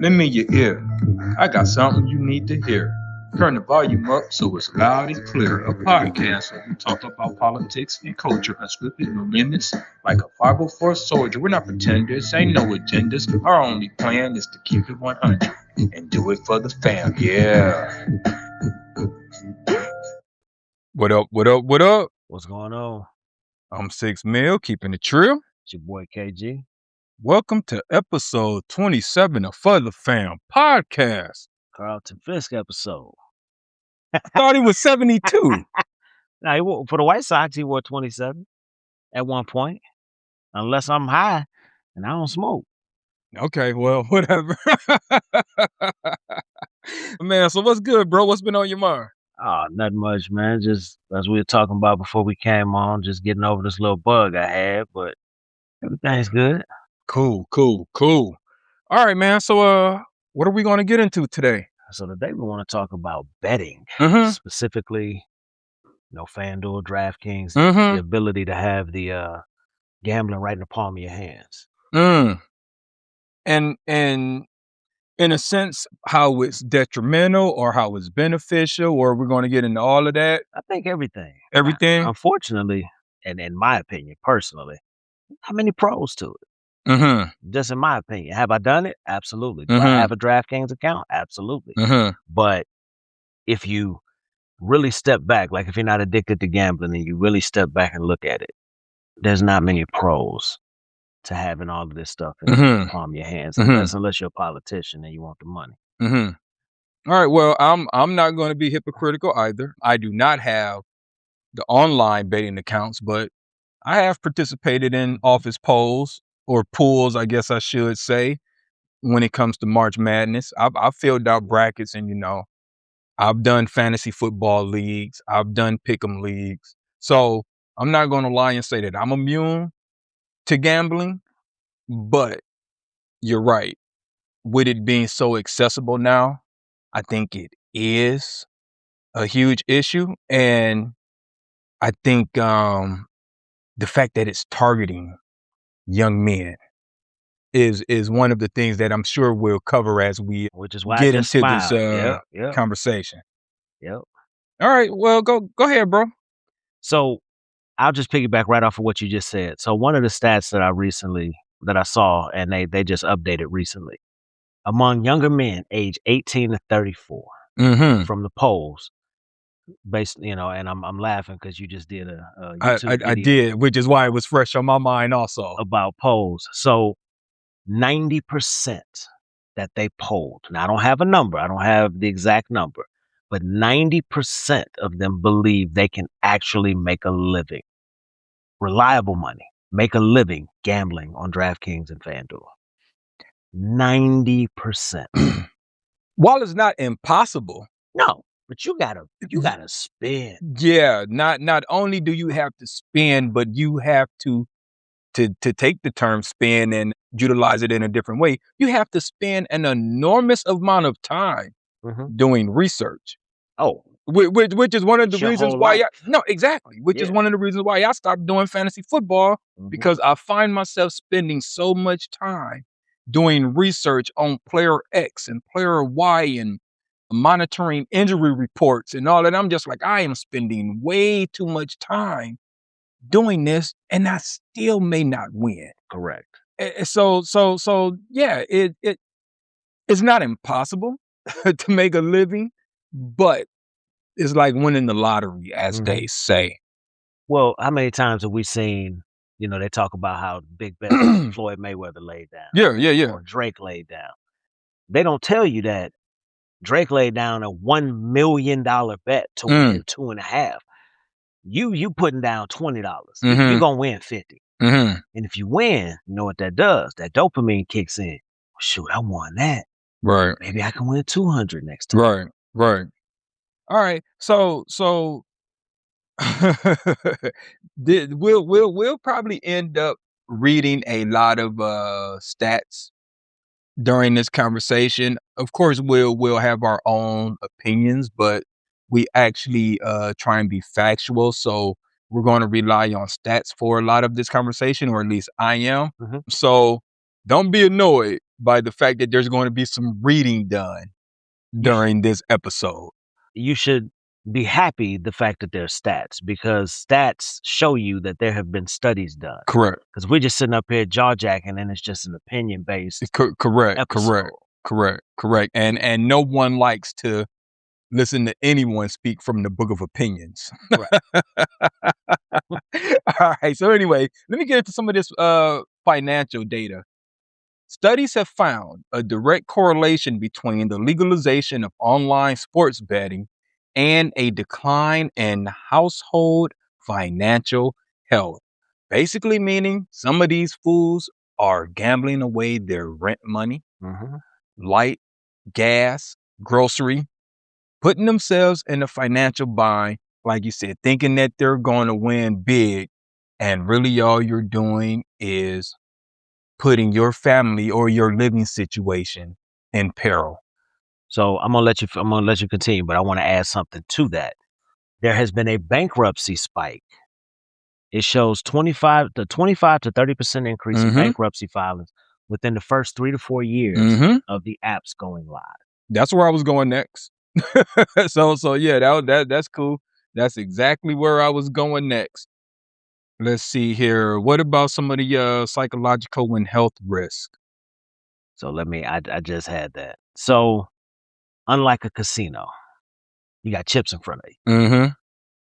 Lend me your ear. I got something you need to hear. Turn the volume up so it's loud and clear. A podcast where we talk about politics and culture unscripted, no limits. Like a 504 soldier, we're not pretenders, ain't no agendas. Our only plan is to keep it 100 and do it for the fam. Yeah. What up? What up? What up? What's going on? I'm 6 Mil, keeping it true. It's your boy KG. Welcome to episode 27 of For the Fam podcast. Carlton Fisk episode. I thought he was 72. Now, for the White Sox, he wore 27 at one point. Unless I'm high and I don't smoke. Okay, well, whatever. Man, so what's good, bro? What's been on your mind? Oh, nothing much, man. Just as we were talking about before we came on, just getting over this little bug I had, but everything's good. Cool. All right, man. So, what are we going to get into today? So today we want to talk about betting, specifically, FanDuel, DraftKings, the ability to have the gambling right in the palm of your hands. And in a sense, how it's detrimental or how it's beneficial, or we're going to get into all of that? I think everything. Everything? Unfortunately, and in my opinion, personally, not many pros to it. Just in my opinion. Have I done it? Absolutely. Do I have a DraftKings account? Absolutely. But if you really step back, like if you're not addicted to gambling and you really step back and look at it, there's not many pros to having all of this stuff in the palm of your hands, unless you're a politician and you want the money. All right. Well, I'm not going to be hypocritical either. I do not have the online betting accounts, but I have participated in office polls or pools, I guess I should say, when it comes to March Madness. I've filled out brackets and, I've done fantasy football leagues. I've done pick'em leagues. So I'm not going to lie and say that I'm immune to gambling, but you're right. With it being so accessible now, I think it is a huge issue. And I think the fact that it's targeting young men is one of the things that I'm sure we'll cover as we get into this conversation. Yep. All right. Well, go ahead, bro. So I'll just piggyback right off of what you just said. So one of the stats that I saw, and they just updated recently, among younger men age 18 to 34 from the polls, and I'm laughing because you just did a YouTube video. I did, which is why it was fresh on my mind also. About polls. So 90% that they polled. Now, I don't have a number. I don't have the exact number. But 90% of them believe they can actually make a living. Reliable money. Make a living gambling on DraftKings and FanDuel. 90%. While it's not impossible. No, but you gotta spend. Yeah, not only do you have to spend, but you have to take the term spend and utilize it in a different way. You have to spend an enormous amount of time doing research. Oh, which is one of the reasons why. Which is one of the reasons why I stopped doing fantasy football, because I find myself spending so much time doing research on player X and player Y and monitoring injury reports and all that. I'm just like, I am spending way too much time doing this, and I still may not win. Correct. So yeah, it's not impossible to make a living, but it's like winning the lottery, as they say. Well, how many times have we seen, they talk about how big bet Floyd Mayweather laid down. Yeah. Or Drake laid down. They don't tell you that Drake laid down a $1 million bet to win 2.5. You putting down $20. You're going to win 50. And if you win, you know what that does? That dopamine kicks in. Shoot, I won that. Right. Maybe I can win 200 next time. Right. All right. So we'll probably end up reading a lot of stats during this conversation. Of course, we'll have our own opinions, but we actually try and be factual. So we're going to rely on stats for a lot of this conversation, or at least I am. So don't be annoyed by the fact that there's going to be some reading done during this episode. You should be happy the fact that there's stats, because stats show you that there have been studies done. Correct. Because we're just sitting up here jaw jacking, and it's just an opinion based. Correct. Episode. Correct. And no one likes to listen to anyone speak from the book of opinions. Right. All right. So anyway, let me get into some of this financial data. Studies have found a direct correlation between the legalization of online sports betting and a decline in household financial health. Basically meaning some of these fools are gambling away their rent money, light, gas, grocery, putting themselves in a financial bind, like you said, thinking that they're going to win big. And really all you're doing is putting your family or your living situation in peril. So I'm gonna let you continue, but I want to add something to that. There has been a bankruptcy spike. It shows 25 to 30% increase in bankruptcy filings within the first 3 to 4 years of the apps going live. That's where I was going next. so yeah, that's cool. That's exactly where I was going next. Let's see here. What about some of the psychological and health risk? So I just had that. So unlike a casino, you got chips in front of you.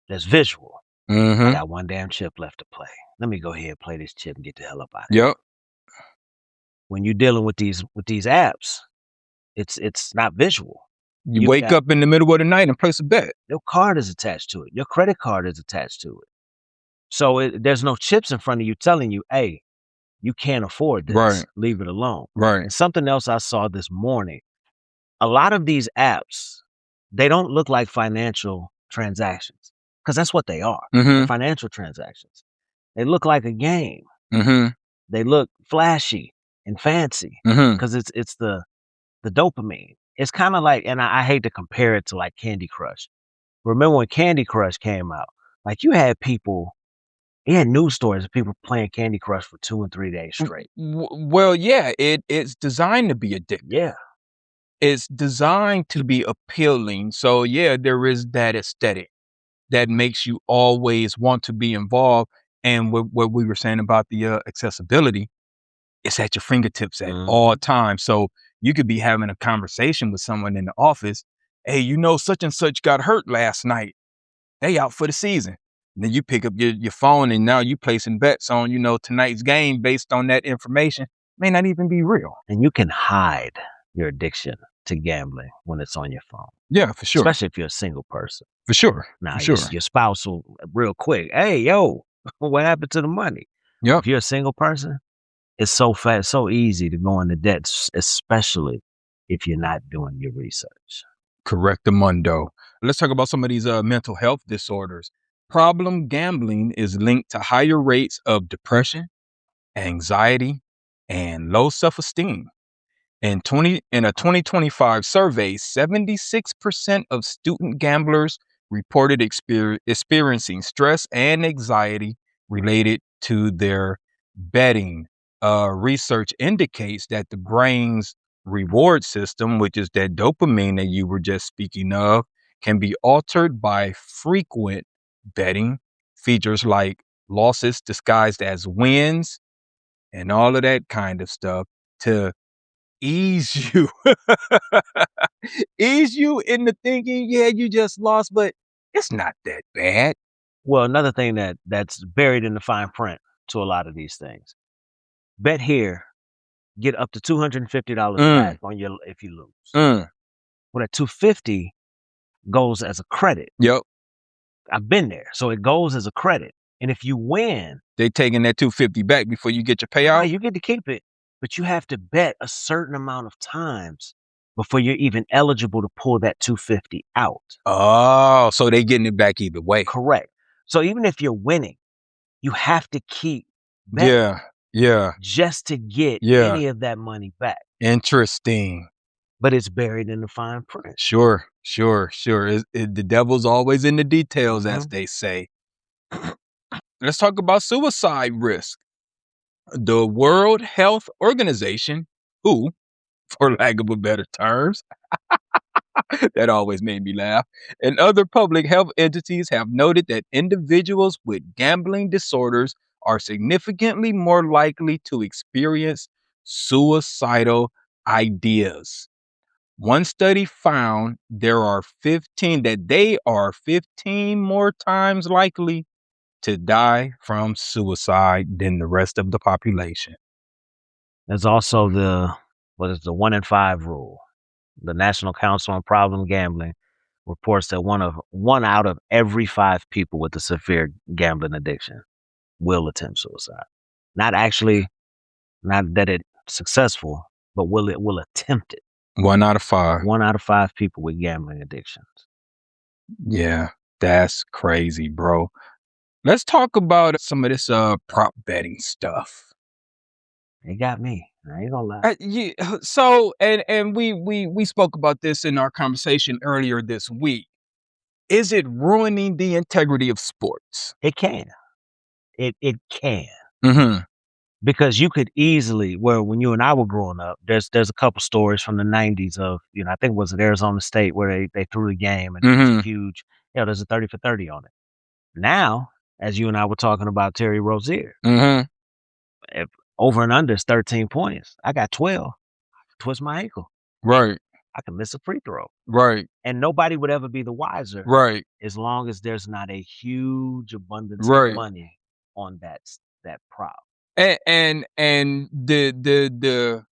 There's visual. I got one damn chip left to play. Let me go ahead and play this chip and get the hell up out of here. Yep. When you're dealing with these apps, it's not visual. You wake up in the middle of the night and place a bet. Your card is attached to it. Your credit card is attached to it. So there's no chips in front of you telling you, hey, you can't afford this. Right. Leave it alone. Right. And something else I saw this morning, a lot of these apps, they don't look like financial transactions, because that's what they are. They're financial transactions. They look like a game. They look flashy and fancy because it's the dopamine. It's kind of like, and I hate to compare it to like Candy Crush. Remember when Candy Crush came out? Like you had news stories of people playing Candy Crush for 2 and 3 days straight. Well, yeah, it's designed to be addictive. Yeah. It's designed to be appealing. So yeah, there is that aesthetic that makes you always want to be involved. And what we were saying about the accessibility, it's at your fingertips at all times. So you could be having a conversation with someone in the office. Hey, such and such got hurt last night. They out for the season. And then you pick up your phone and now you placing bets on, tonight's game based on that information. May not even be real. And you can hide your addiction to gambling when it's on your phone. Yeah, for sure. Especially if you're a single person. For sure. Now, your spouse will real quick, hey, yo, what happened to the money? Yeah. If you're a single person, it's so fast, so easy to go into debt, especially if you're not doing your research. Correctamundo. Let's talk about some of these mental health disorders. Problem gambling is linked to higher rates of depression, anxiety, and low self-esteem. In a 2025 survey, 76% of student gamblers reported experiencing stress and anxiety related to their betting. Research indicates that the brain's reward system, which is that dopamine that you were just speaking of, can be altered by frequent betting. Features like losses disguised as wins and all of that kind of stuff to ease you into thinking, yeah, you just lost, but it's not that bad. Well, another thing that's buried in the fine print to a lot of these things: bet here, get up to $250 back on your if you lose. Well, that $250 goes as a credit. Yep, I've been there, so it goes as a credit, and if you win, they taking that $250 back before you get your payout. Right, you get to keep it. But you have to bet a certain amount of times before you're even eligible to pull that $250 out. Oh, so they getting it back either way. Correct. So even if you're winning, you have to keep betting. Yeah. Just to get any of that money back. Interesting. But it's buried in the fine print. Sure. The devil's always in the details, as they say. Let's talk about suicide risk. The World Health Organization, too, for lack of a better terms. That always made me laugh. And other public health entities have noted that individuals with gambling disorders are significantly more likely to experience suicidal ideas. One study found they are 15 more times likely to die from suicide than the rest of the population. There's also the 1 in 5 rule. The National Council on Problem Gambling reports that one out of every 5 people with a severe gambling addiction will attempt suicide. Not that it's successful, but will attempt it. 1 out of 5. 1 out of 5 people with gambling addictions. Yeah, that's crazy, bro. Let's talk about some of this prop betting stuff. It got me. I ain't gonna lie. So we spoke about this in our conversation earlier this week. Is it ruining the integrity of sports? It can. It can. Mm-hmm. Because you could easily, when you and I were growing up, there's a couple stories from the 90s of, I think it was at Arizona State where they threw the game and it was huge. There's a 30 for 30 on it. Now, as you and I were talking about Terry Rozier, if over and under is 13 points, I got 12. Twist my ankle. Right. I can miss a free throw. Right. And nobody would ever be the wiser. Right. As long as there's not a huge abundance of money on that prop. And the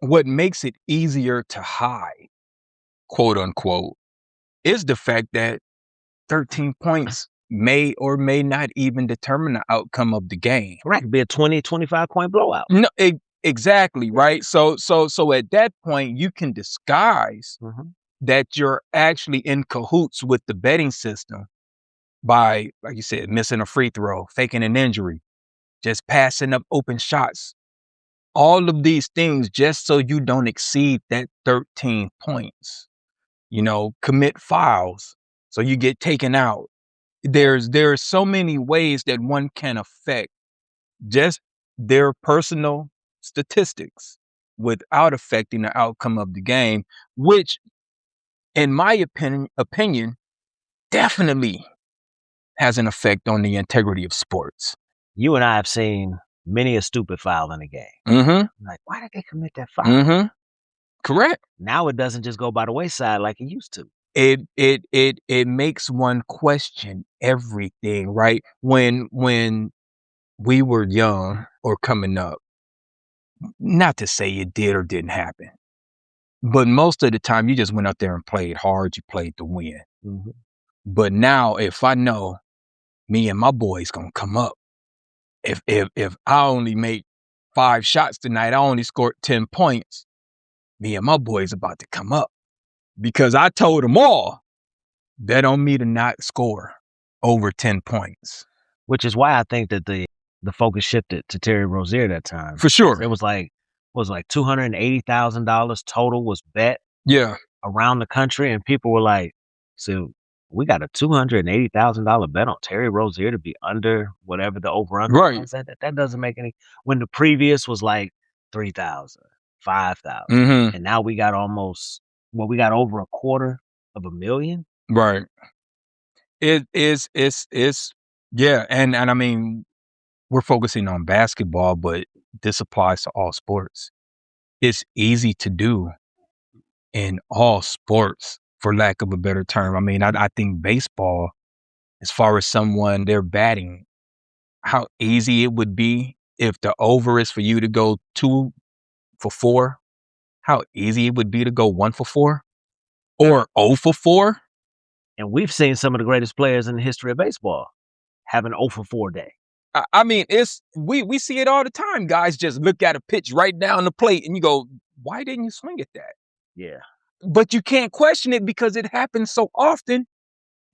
what makes it easier to hide, quote unquote, is the fact that 13 points may or may not even determine the outcome of the game. Right. It'd be a 20, 25 point blowout. No, exactly. Right. So at that point, you can disguise that you're actually in cahoots with the betting system by, like you said, missing a free throw, faking an injury, just passing up open shots. All of these things just so you don't exceed that 13 points. Commit fouls so you get taken out. There's so many ways that one can affect just their personal statistics without affecting the outcome of the game, which, in my opinion, definitely has an effect on the integrity of sports. You and I have seen many a stupid foul in a game. Like, why did they commit that foul? Correct. Now it doesn't just go by the wayside like it used to. It makes one question everything, right? When we were young or coming up, not to say it did or didn't happen, but most of the time you just went out there and played hard. You played to win. But now, if I know me and my boys gonna come up, if I only make 5 shots tonight, I only scored 10 points. Me and my boys about to come up because I told them all bet on me to not score over 10 points. Which is why I think that the focus shifted to Terry Rozier that time. For sure. It was like $280,000 total was bet around the country. And people were like, so we got a $280,000 bet on Terry Rozier to be under whatever the over-under was. That doesn't make any, when the previous was like 3,000, 5,000. And now we got we got over $250,000. Right. It's and I mean, we're focusing on basketball, but this applies to all sports. It's easy to do in all sports, for lack of a better term. I mean, I think baseball, as far as someone they're batting, how easy it would be if the over is for you to go 2 for 4, how easy it would be to go 1 for 4 or 0 for 4. And we've seen some of the greatest players in the history of baseball have an 0 for 4 day. I mean, we see it all the time. Guys just look at a pitch right down the plate and you go, why didn't you swing at that? Yeah. But you can't question it because it happens so often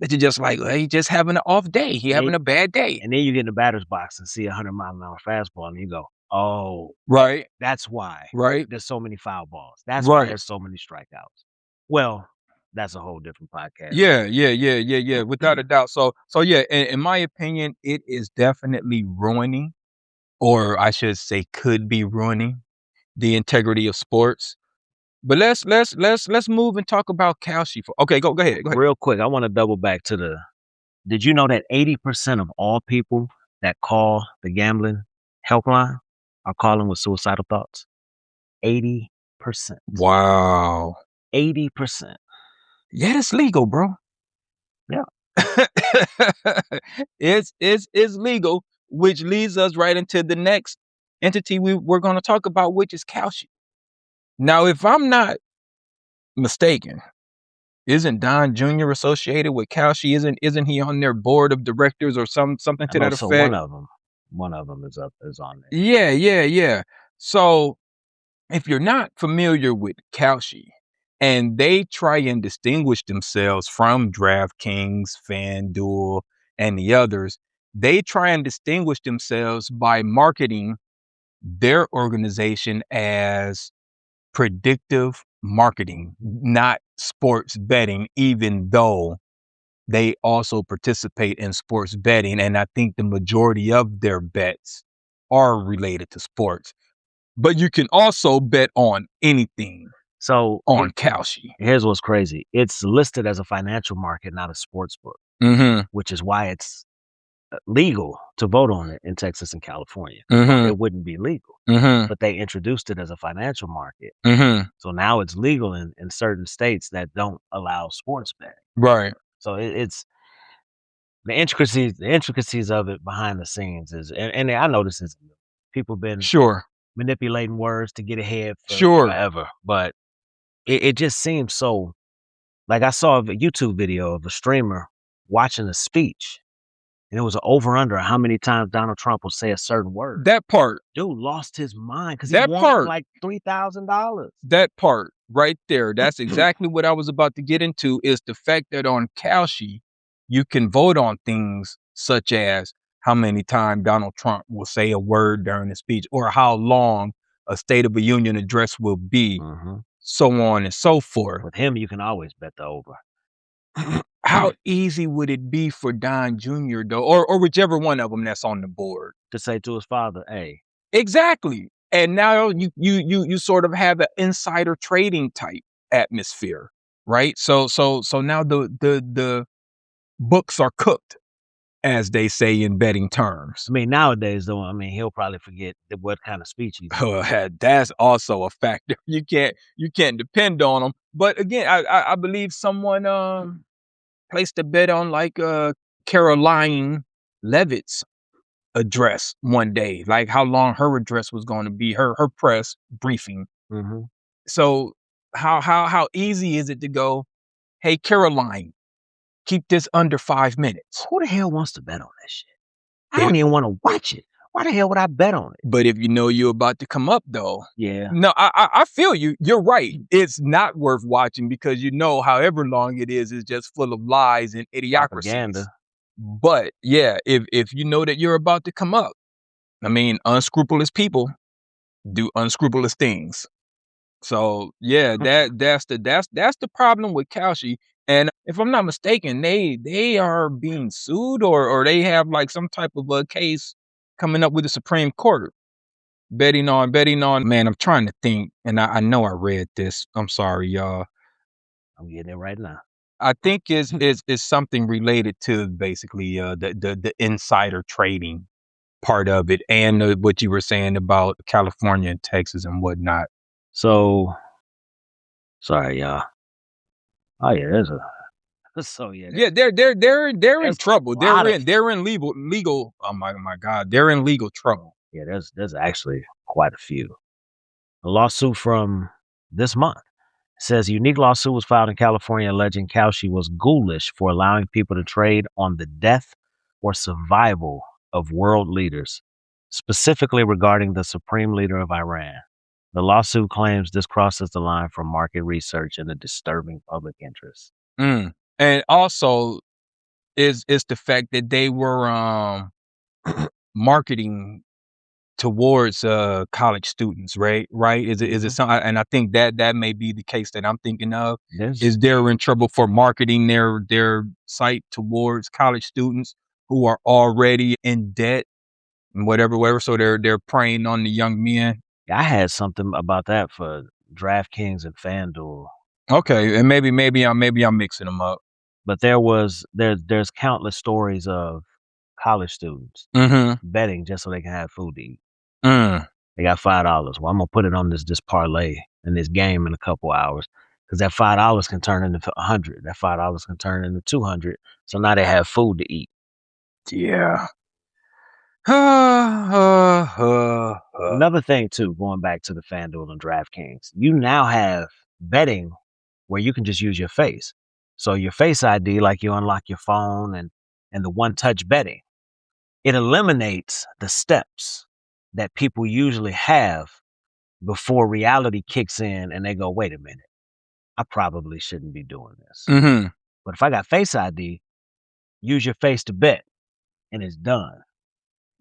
that you're just like, well, he's just having an off day. He's having a bad day. And then you get in the batter's box and see 100-mile-an-hour fastball and you go, oh, right. That's why. Right. There's so many foul balls. That's why there's so many strikeouts. Well, that's a whole different podcast. Yeah. Without a doubt. So yeah, in my opinion, it is definitely ruining, or I should say could be ruining the integrity of sports. But let's move and talk about Kalshi. Okay, go ahead. Real quick, I want to double back to did you know that 80% of all people that call the gambling helpline are calling with suicidal thoughts? 80%. Wow. 80%. Yeah, that's legal, bro. Yeah. It's legal, which leads us right into the next entity we're going to talk about, which is Kalshi. Now, if I'm not mistaken, isn't Don Jr. associated with Kalshi? Isn't he on their board of directors or something to that So effect? one of them is on there. Yeah. So if you're not familiar with Kalshi, and they try and distinguish themselves from DraftKings, FanDuel, and the others, they try and distinguish themselves by marketing their organization as predictive marketing, not sports betting, even though they also participate in sports betting. And I think the majority of their bets are related to sports. But you can also bet on anything So on Kalshi. Here's what's crazy. It's listed as a financial market, not a sports book, which is why it's legal to vote on it in Texas and California. It wouldn't be legal, but they introduced it as a financial market. So now it's legal in certain states that don't allow sports betting. Right. So it's the intricacies of it behind the scenes is, and I notice this. People been manipulating words to get ahead forever, but it just seems so. Like I saw a YouTube video of a streamer watching a speech, and it was an over under how many times Donald Trump will say a certain word. That part, dude lost his mind because he won like $3,000. That part right there, that's exactly what I was about to get into. Is the fact that on Kalshi, you can vote on things such as how many times Donald Trump will say a word during the speech, or how long a State of the Union address will be, so on and so forth. With him, you can always bet the over. How easy would it be for Don Jr. though, or whichever one of them that's on the board, to say to his father, "Hey"? Exactly. And now you sort of have an insider trading type atmosphere, right? So now the books are cooked, as they say in betting terms. I mean, nowadays though, he'll probably forget what kind of speech he's doing. That's also a factor. You can't depend on him. But again, I believe someone placed a bet on like Caroline Levitt's address one day, like how long her address was going to be, her press briefing. So how easy is it to go, hey Caroline, keep this under 5 minutes? Who the hell wants to bet on that shit? I don't even want to watch it. Why the hell would I bet on it? But if you know you're about to come up though, yeah. No, I feel you. You're right. It's not worth watching because however long it is just full of lies and idiocracies. But yeah, if you know that you're about to come up, unscrupulous people do unscrupulous things. So yeah, that's the problem with Kalshi. And if I'm not mistaken, they are being sued or they have like some type of a case coming up with the Supreme Court. Betting on, man, I'm trying to think, and I know I read this. I'm sorry, y'all. I'm getting it right now. I think is something related to basically the insider trading part of it, and what you were saying about California and Texas and whatnot. So, sorry, y'all. Oh yeah, there's a. So yeah, they're in trouble. They're in legal. Oh my God, they're in legal trouble. Yeah, there's actually quite a few. A lawsuit from this month says a unique lawsuit was filed in California alleging Kalshi was ghoulish for allowing people to trade on the death or survival of world leaders, specifically regarding the supreme leader of Iran. The lawsuit claims this crosses the line from market research and a disturbing public interest. And also is the fact that they were marketing towards college students, right? Is it something? And I think that may be the case that I'm thinking of. Is they're in trouble for marketing their site towards college students who are already in debt and whatever. So they're preying on the young men. I had something about that for DraftKings and FanDuel. Okay, and maybe I'm mixing them up. But there's countless stories of college students betting just so they can have food to eat. They got $5. Well, I'm gonna put it on this parlay in this game in a couple hours because that $5 can turn into $100. That $5 can turn into $200. So now they have food to eat. Yeah. Another thing too, going back to the FanDuel and DraftKings, you now have betting where you can just use your face. So your Face ID, like you unlock your phone and the one-touch betting, it eliminates the steps that people usually have before reality kicks in and they go, wait a minute, I probably shouldn't be doing this. But if I got Face ID, use your face to bet and it's done.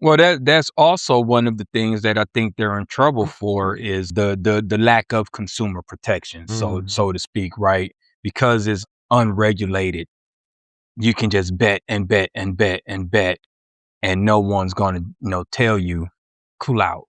Well, that's also one of the things that I think they're in trouble for is the lack of consumer protection, so to speak, right? Because it's unregulated, you can just bet and bet and bet and bet, and no one's gonna tell you, cool out.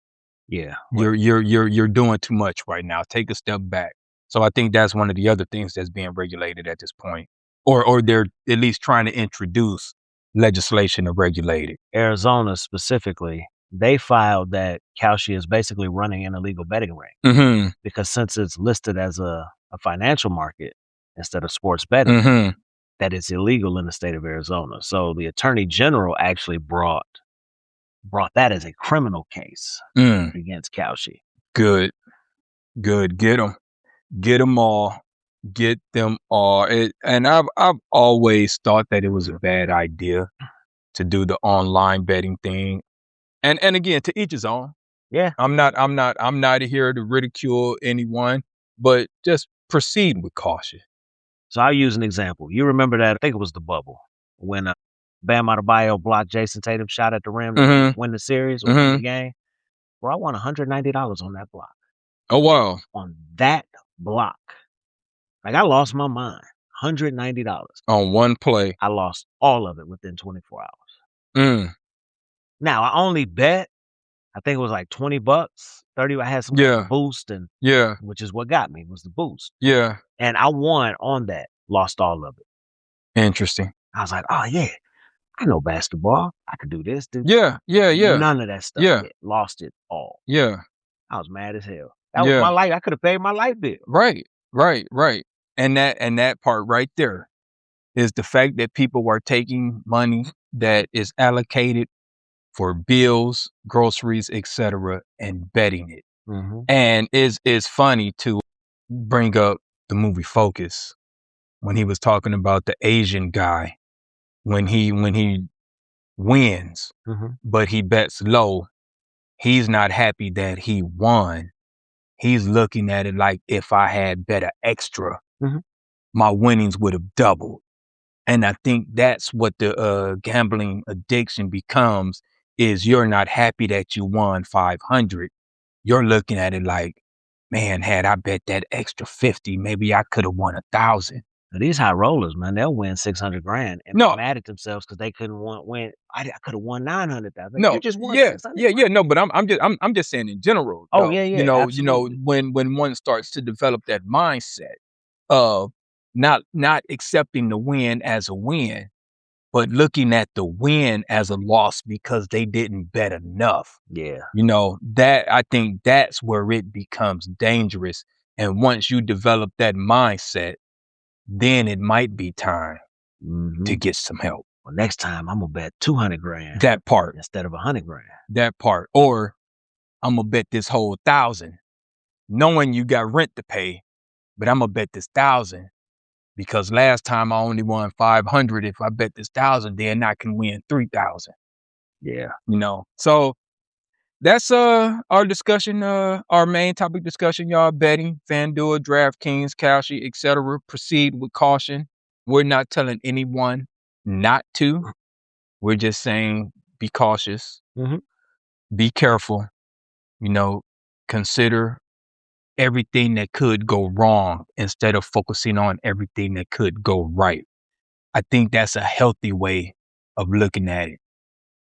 Yeah, you're doing too much right now. Take a step back. So I think that's one of the other things that's being regulated at this point, or they're at least trying to introduce legislation to regulate it. Arizona specifically, they filed that Kalshi is basically running an illegal betting ring because since it's listed as a financial market instead of sports betting, that it's illegal in the state of Arizona. So the attorney general actually brought that as a criminal case against Kalshi. Good. Get them all. Get them all. And I've always thought that it was a bad idea to do the online betting thing. And again, to each his own. Yeah. I'm not here to ridicule anyone, but just proceed with caution. So I'll use an example. You remember that, I think it was the bubble, when Bam Adebayo blocked Jason Tatum shot at the rim to win the series, win the game. Bro, I won $190 on that block. Oh, wow. On that block. Like, I lost my mind. $190. On one play. I lost all of it within 24 hours. Now, I only bet, I think it was like $20, 30. I had some boost, and which is what got me, was the boost. Yeah. And I won on that, lost all of it. Interesting. I was like, oh, yeah, I know basketball. I could do this, do Yeah. None of that stuff. Yeah. Lost it all. Yeah. I was mad as hell. That was my life. I could have paid my light bill. Right. And that part right there is the fact that people were taking money that is allocated for bills, groceries, etc., and betting it. And it's funny to bring up the movie Focus when he was talking about the Asian guy when he wins, but he bets low. He's not happy that he won. He's looking at it like, if I had bet an extra, my winnings would have doubled. And I think that's what the gambling addiction becomes, is you're not happy that you won 500. You're looking at it like, man, had I bet that extra 50, maybe I could have won 1,000. These high rollers, man, they'll win $600,000 and be mad at themselves because they couldn't win. I could have won $900,000. No, you just won $600,000. No, but I'm just saying in general. Oh, yeah, You know, when one starts to develop that mindset of not accepting the win as a win, but looking at the win as a loss because they didn't bet enough. Yeah. That, I think that's where it becomes dangerous. And once you develop that mindset, then it might be time to get some help. Well, next time I'm gonna bet $200,000. That part. Instead of $100,000. That part. Or I'm gonna bet this whole 1,000, knowing you got rent to pay, but I'm gonna bet this 1,000 because last time I only won 500. If I bet this 1,000, then I can win 3,000. Yeah. So that's our discussion, our main topic discussion, y'all. Betting, FanDuel, DraftKings, Kalshi, etc. Proceed with caution. We're not telling anyone not to. We're just saying be cautious. Be careful. Consider everything that could go wrong instead of focusing on everything that could go right. I think that's a healthy way of looking at it.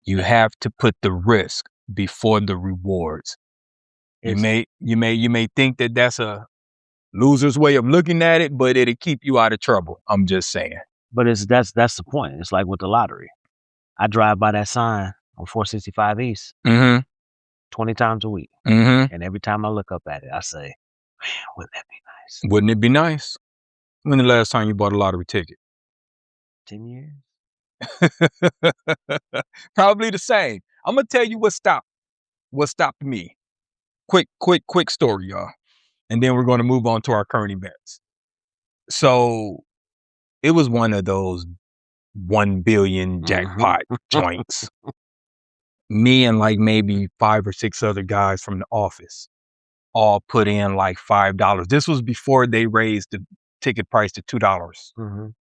You have to put the risk before the rewards. You may think that that's a loser's way of looking at it, but it'll keep you out of trouble. I'm just saying. But that's the point. It's like with the lottery. I drive by that sign on 465 East 20 times a week. And every time I look up at it, I say, man, wouldn't that be nice? Wouldn't it be nice? When the last time you bought a lottery ticket? 10 years? Probably the same. I'm going to tell you what stopped me. Quick story, y'all. And then we're going to move on to our current events. So it was one of those 1 billion jackpot joints. Me and like maybe 5 or 6 other guys from the office all put in like $5. This was before they raised the ticket price to $2.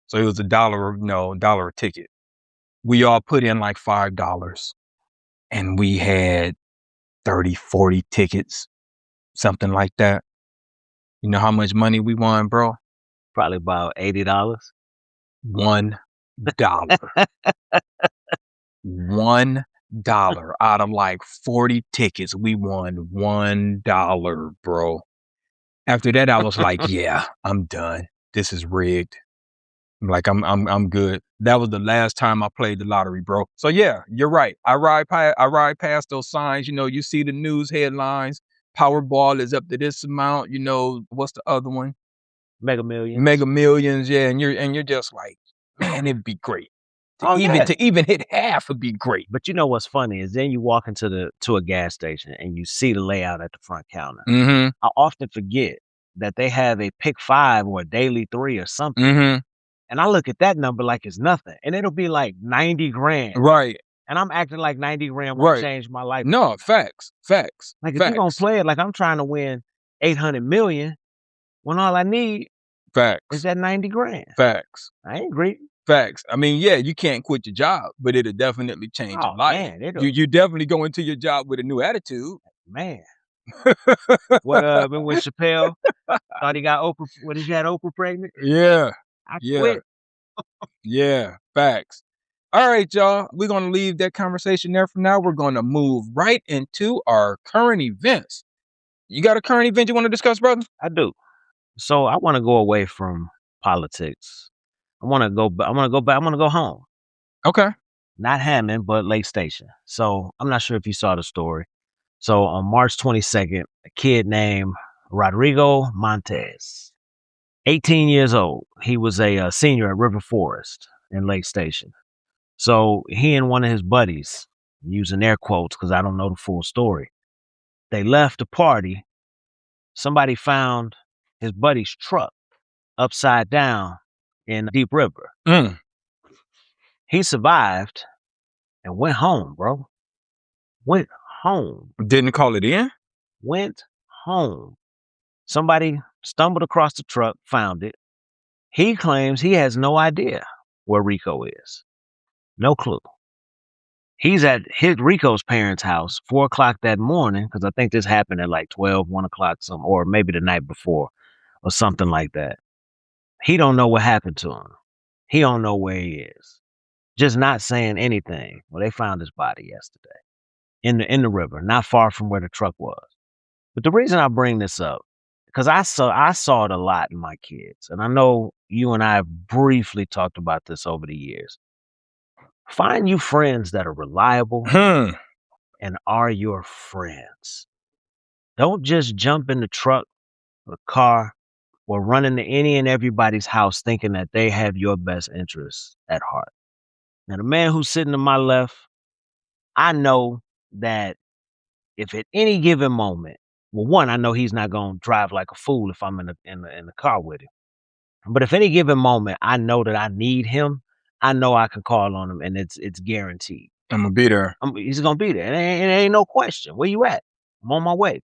So it was $1 a ticket. We all put in like $5 and we had 30, 40 tickets, something like that. You know how much money we won, bro? Probably about $80. $1. $1 out of like 40 tickets. We won $1, bro. After that, I was like, yeah, I'm done. This is rigged. I'm good. That was the last time I played the lottery, bro. So yeah, you're right. I ride past those signs. You see the news headlines. Powerball is up to this amount. What's the other one? Mega Millions. Mega Millions, yeah. And you're just like, man, it'd be great. To even hit half would be great. But you know what's funny is then you walk into a gas station and you see the layout at the front counter. I often forget that they have a pick 5 or a daily 3 or something. And I look at that number like it's nothing. And it'll be like 90 grand. Right. And I'm acting like 90 grand won't change my life. No, facts. Like if you're going to play it like I'm trying to win 800 million, when all I need is that 90 grand. Facts. I ain't greedy. Facts. I mean, yeah, you can't quit your job, but it'll definitely change your life. Man, you definitely go into your job with a new attitude. Man. When Chappelle thought he got Oprah, when he had Oprah pregnant? Yeah. I quit. Yeah, facts. All right, y'all. We're going to leave that conversation there for now. We're going to move right into our current events. You got a current event you want to discuss, brother? I do. So I want to go away from politics. I want to go back. I'm going to go home. Okay. Not Hammond, but Lake Station. So I'm not sure if you saw the story. So on March 22nd, a kid named Rodrigo Montes, 18 years old. He was a senior at River Forest in Lake Station. So he and one of his buddies, using air quotes because I don't know the full story, they left the party. Somebody found his buddy's truck upside down in Deep River. He survived and went home, bro. Went home. Didn't call it in? Went home. Somebody stumbled across the truck, found it. He claims he has no idea where Rico is. No clue. He's at Rico's parents' house 4:00 that morning, because I think this happened at like 12, 1 o'clock, or maybe the night before or something like that. He don't know what happened to him. He don't know where he is. Just not saying anything. Well, they found his body yesterday in the river, not far from where the truck was. But the reason I bring this up, because I saw it a lot in my kids, and I know you and I have briefly talked about this over the years. Find you friends that are reliable and are your friends. Don't just jump in the truck or car or run into any and everybody's house thinking that they have your best interests at heart. Now, the man who's sitting to my left, I know that if at any given moment, well, one, I know he's not going to drive like a fool if I'm in the car with him. But if any given moment I know that I need him, I know I can call on him, and it's guaranteed. I'm gonna be there. He's gonna be there. It ain't no question. Where you at? I'm on my way.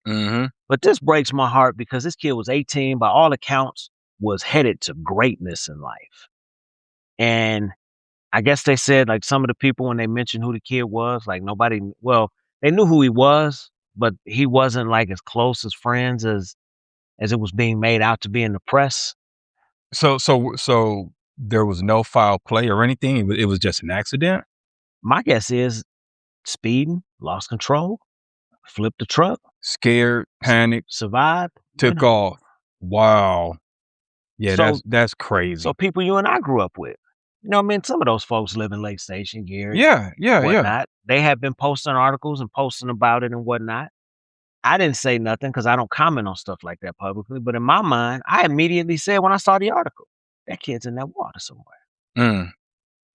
But this breaks my heart because this kid was 18, by all accounts, was headed to greatness in life. And I guess they said, like, some of the people, when they mentioned who the kid was, like, nobody, well, they knew who he was, but he wasn't like as close as friends as it was being made out to be in the press. So there was no foul play or anything. It was just an accident. My guess is speeding, lost control, Flipped the truck. Scared, panicked, survived, took off. Wow. Yeah, so, that's crazy. So people you and I grew up with. You know what I mean? Some of those folks live in Lake Station, Gary. Yeah. Whatnot. They have been posting articles and posting about it and whatnot. I didn't say nothing because I don't comment on stuff like that publicly. But in my mind, I immediately said when I saw the article, that kid's in that water somewhere.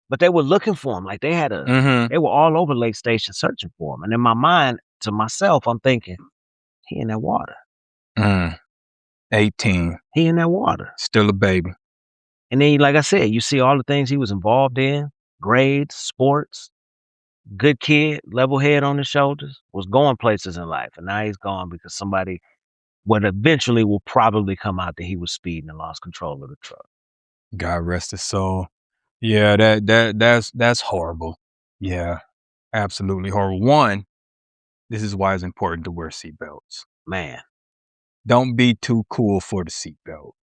But they were looking for him. Like they had they were all over Lake Station searching for him. And in my mind, to myself, I'm thinking, he in that water. 18. He in that water. Still a baby. And then, like I said, you see all the things he was involved in, grades, sports, good kid, level head on his shoulders, was going places in life. And now he's gone because somebody what eventually will probably come out that he was speeding and lost control of the truck. God rest his soul. Yeah, that's horrible. Yeah, absolutely horrible. One, this is why it's important to wear seatbelts. Man. Don't be too cool for the seatbelt.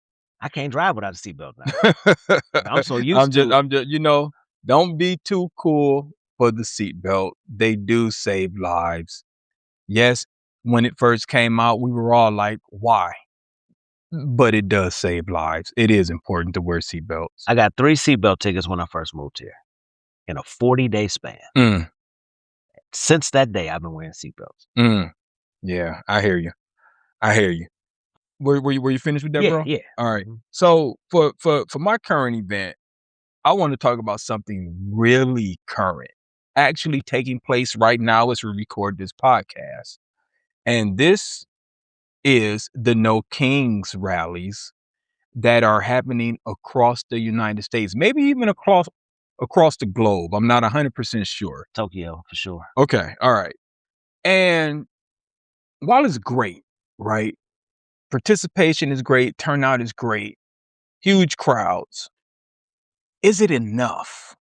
I can't drive without a seatbelt now. I'm so used to it. I'm just, don't be too cool for the seatbelt. They do save lives. Yes, when it first came out, we were all like, why? But it does save lives. It is important to wear seatbelts. I got 3 seatbelt tickets when I first moved here in a 40-day span. Since that day, I've been wearing seatbelts. Yeah, I hear you. Were you finished with that, bro? Yeah. All right. So for my current event, I want to talk about something really current, actually taking place right now as we record this podcast. And this is the No Kings rallies that are happening across the United States, maybe even across the globe. I'm not 100% sure. Tokyo, for sure. Okay. All right. And while it's great, right? Participation is great. Turnout is great. Huge crowds. Is it enough?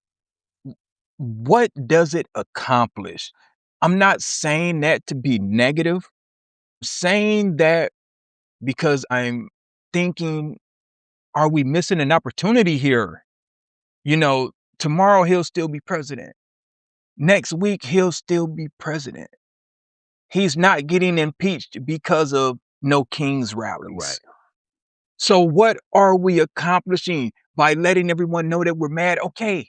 What does it accomplish? I'm not saying that to be negative. I'm saying that because I'm thinking, are we missing an opportunity here? Tomorrow he'll still be president. Next week, he'll still be president. He's not getting impeached because of No Kings rallies. Right. So what are we accomplishing by letting everyone know that we're mad? Okay,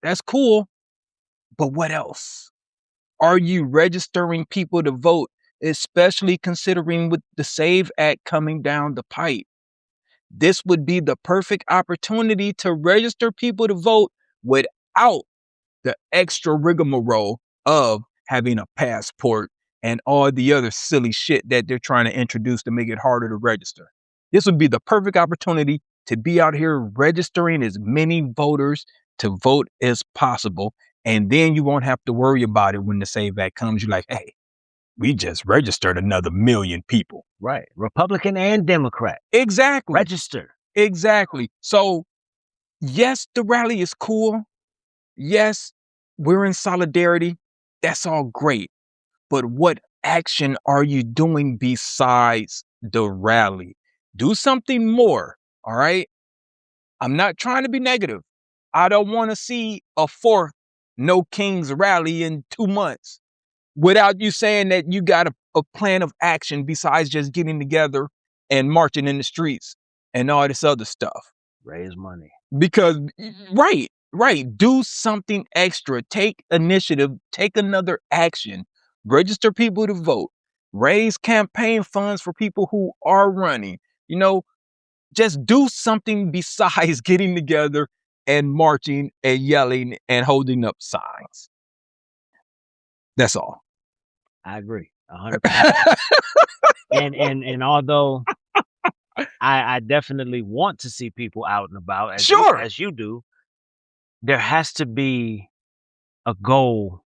that's cool. But what else? Are you registering people to vote, especially considering with the SAVE Act coming down the pipe? This would be the perfect opportunity to register people to vote without the extra rigmarole of having a passport and all the other silly shit that they're trying to introduce to make it harder to register. This would be the perfect opportunity to be out here registering as many voters to vote as possible. And then you won't have to worry about it when the SAVE Act comes. You're like, hey, we just registered another 1 million people. Right. Republican and Democrat. Exactly. Register. Exactly. So, yes, the rally is cool. Yes, we're in solidarity. That's all great. But what action are you doing besides the rally? Do something more. All right. I'm not trying to be negative. I don't want to see a 4th No Kings rally in 2 months without you saying that you got a plan of action besides just getting together and marching in the streets and all this other stuff. Raise money. Because, right. Do something extra. Take initiative. Take another action. Register people to vote. Raise campaign funds for people who are running. Just do something besides getting together and marching and yelling and holding up signs. That's all. I agree 100%. and although I definitely want to see people out and about as you do, there has to be a goal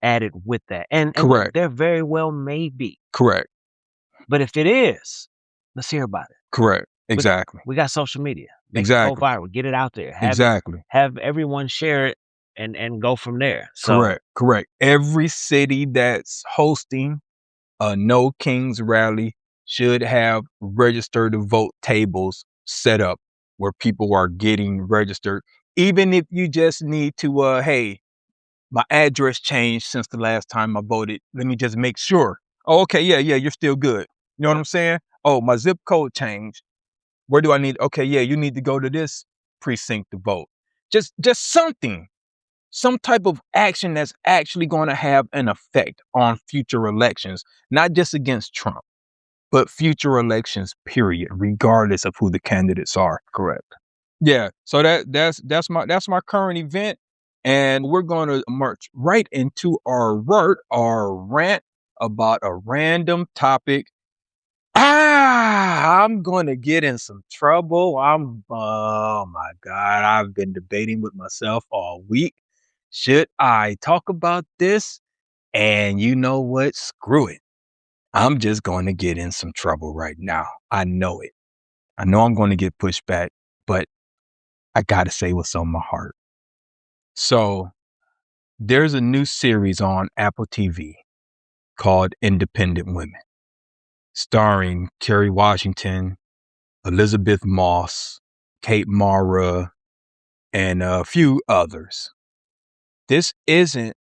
added with that. And correct. There very well may be. Correct. But if it is, let's hear about it. Correct. Exactly. We got social media. Make exactly. it go viral. Get it out there. Have everyone share it and go from there. So, Correct. Every city that's hosting a No Kings rally should have register to vote tables set up where people are getting registered. Even if you just need to, hey, my address changed since the last time I voted. Let me just make sure Oh, okay, yeah, you're still good. You know what I'm saying? Oh, my zip code changed. Where do I need? Okay, yeah, you need to go to this precinct to vote. Just something, some type of action that's actually going to have an effect on future elections, not just against Trump, but future elections, period, regardless of who the candidates are. Correct. Yeah. So that's my current event. And we're going to march right into our rant about a random topic. I'm going to get in some trouble. Oh my God, I've been debating with myself all week. Should I talk about this? And you know what? Screw it. I'm just going to get in some trouble right now. I know it. I know I'm going to get pushed back, but I got to say what's on my heart. So there's a new series on Apple TV called Independent Women, starring Kerry Washington, Elizabeth Moss, Kate Mara, and a few others. This isn't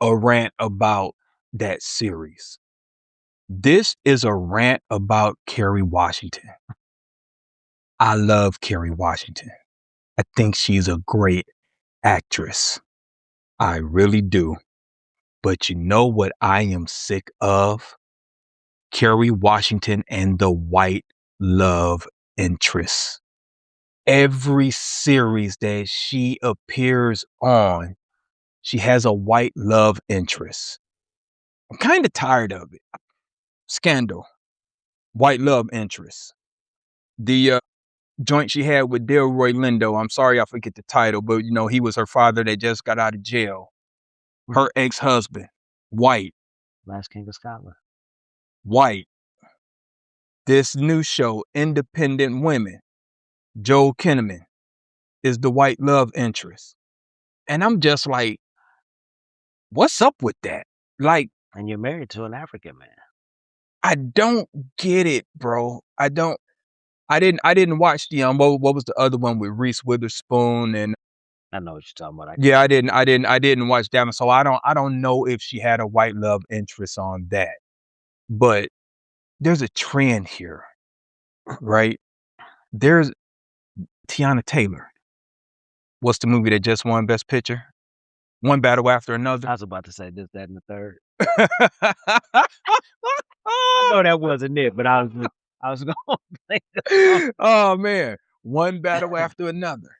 a rant about that series. This is a rant about Kerry Washington. I love Kerry Washington. I think she's a great actress. I really do. But you know what I am sick of? Kerry Washington and the white love interest. Every series that she appears on, she has a white love interest. I'm kind of tired of it. Scandal, white love interest. The joint she had with Delroy Lindo, I'm sorry I forget the title, but you know, he was her father that just got out of jail. Her ex-husband, white. Last King of Scotland. White. This new show, Independent Women, Joel Kinnaman is the white love interest. And I'm just like, what's up with that? Like, and you're married to an African man. I don't get it, bro. I didn't watch the what was the other one with Reese Witherspoon and I know what you're talking about. Yeah, I didn't watch that one. So I don't know if she had a white love interest on that. But there's a trend here, right? There's Tiana Taylor. What's the movie that just won Best Picture? One Battle After Another. I was about to say this, that, and the third. I know that wasn't it, but I was going to play. Oh man, One Battle After Another.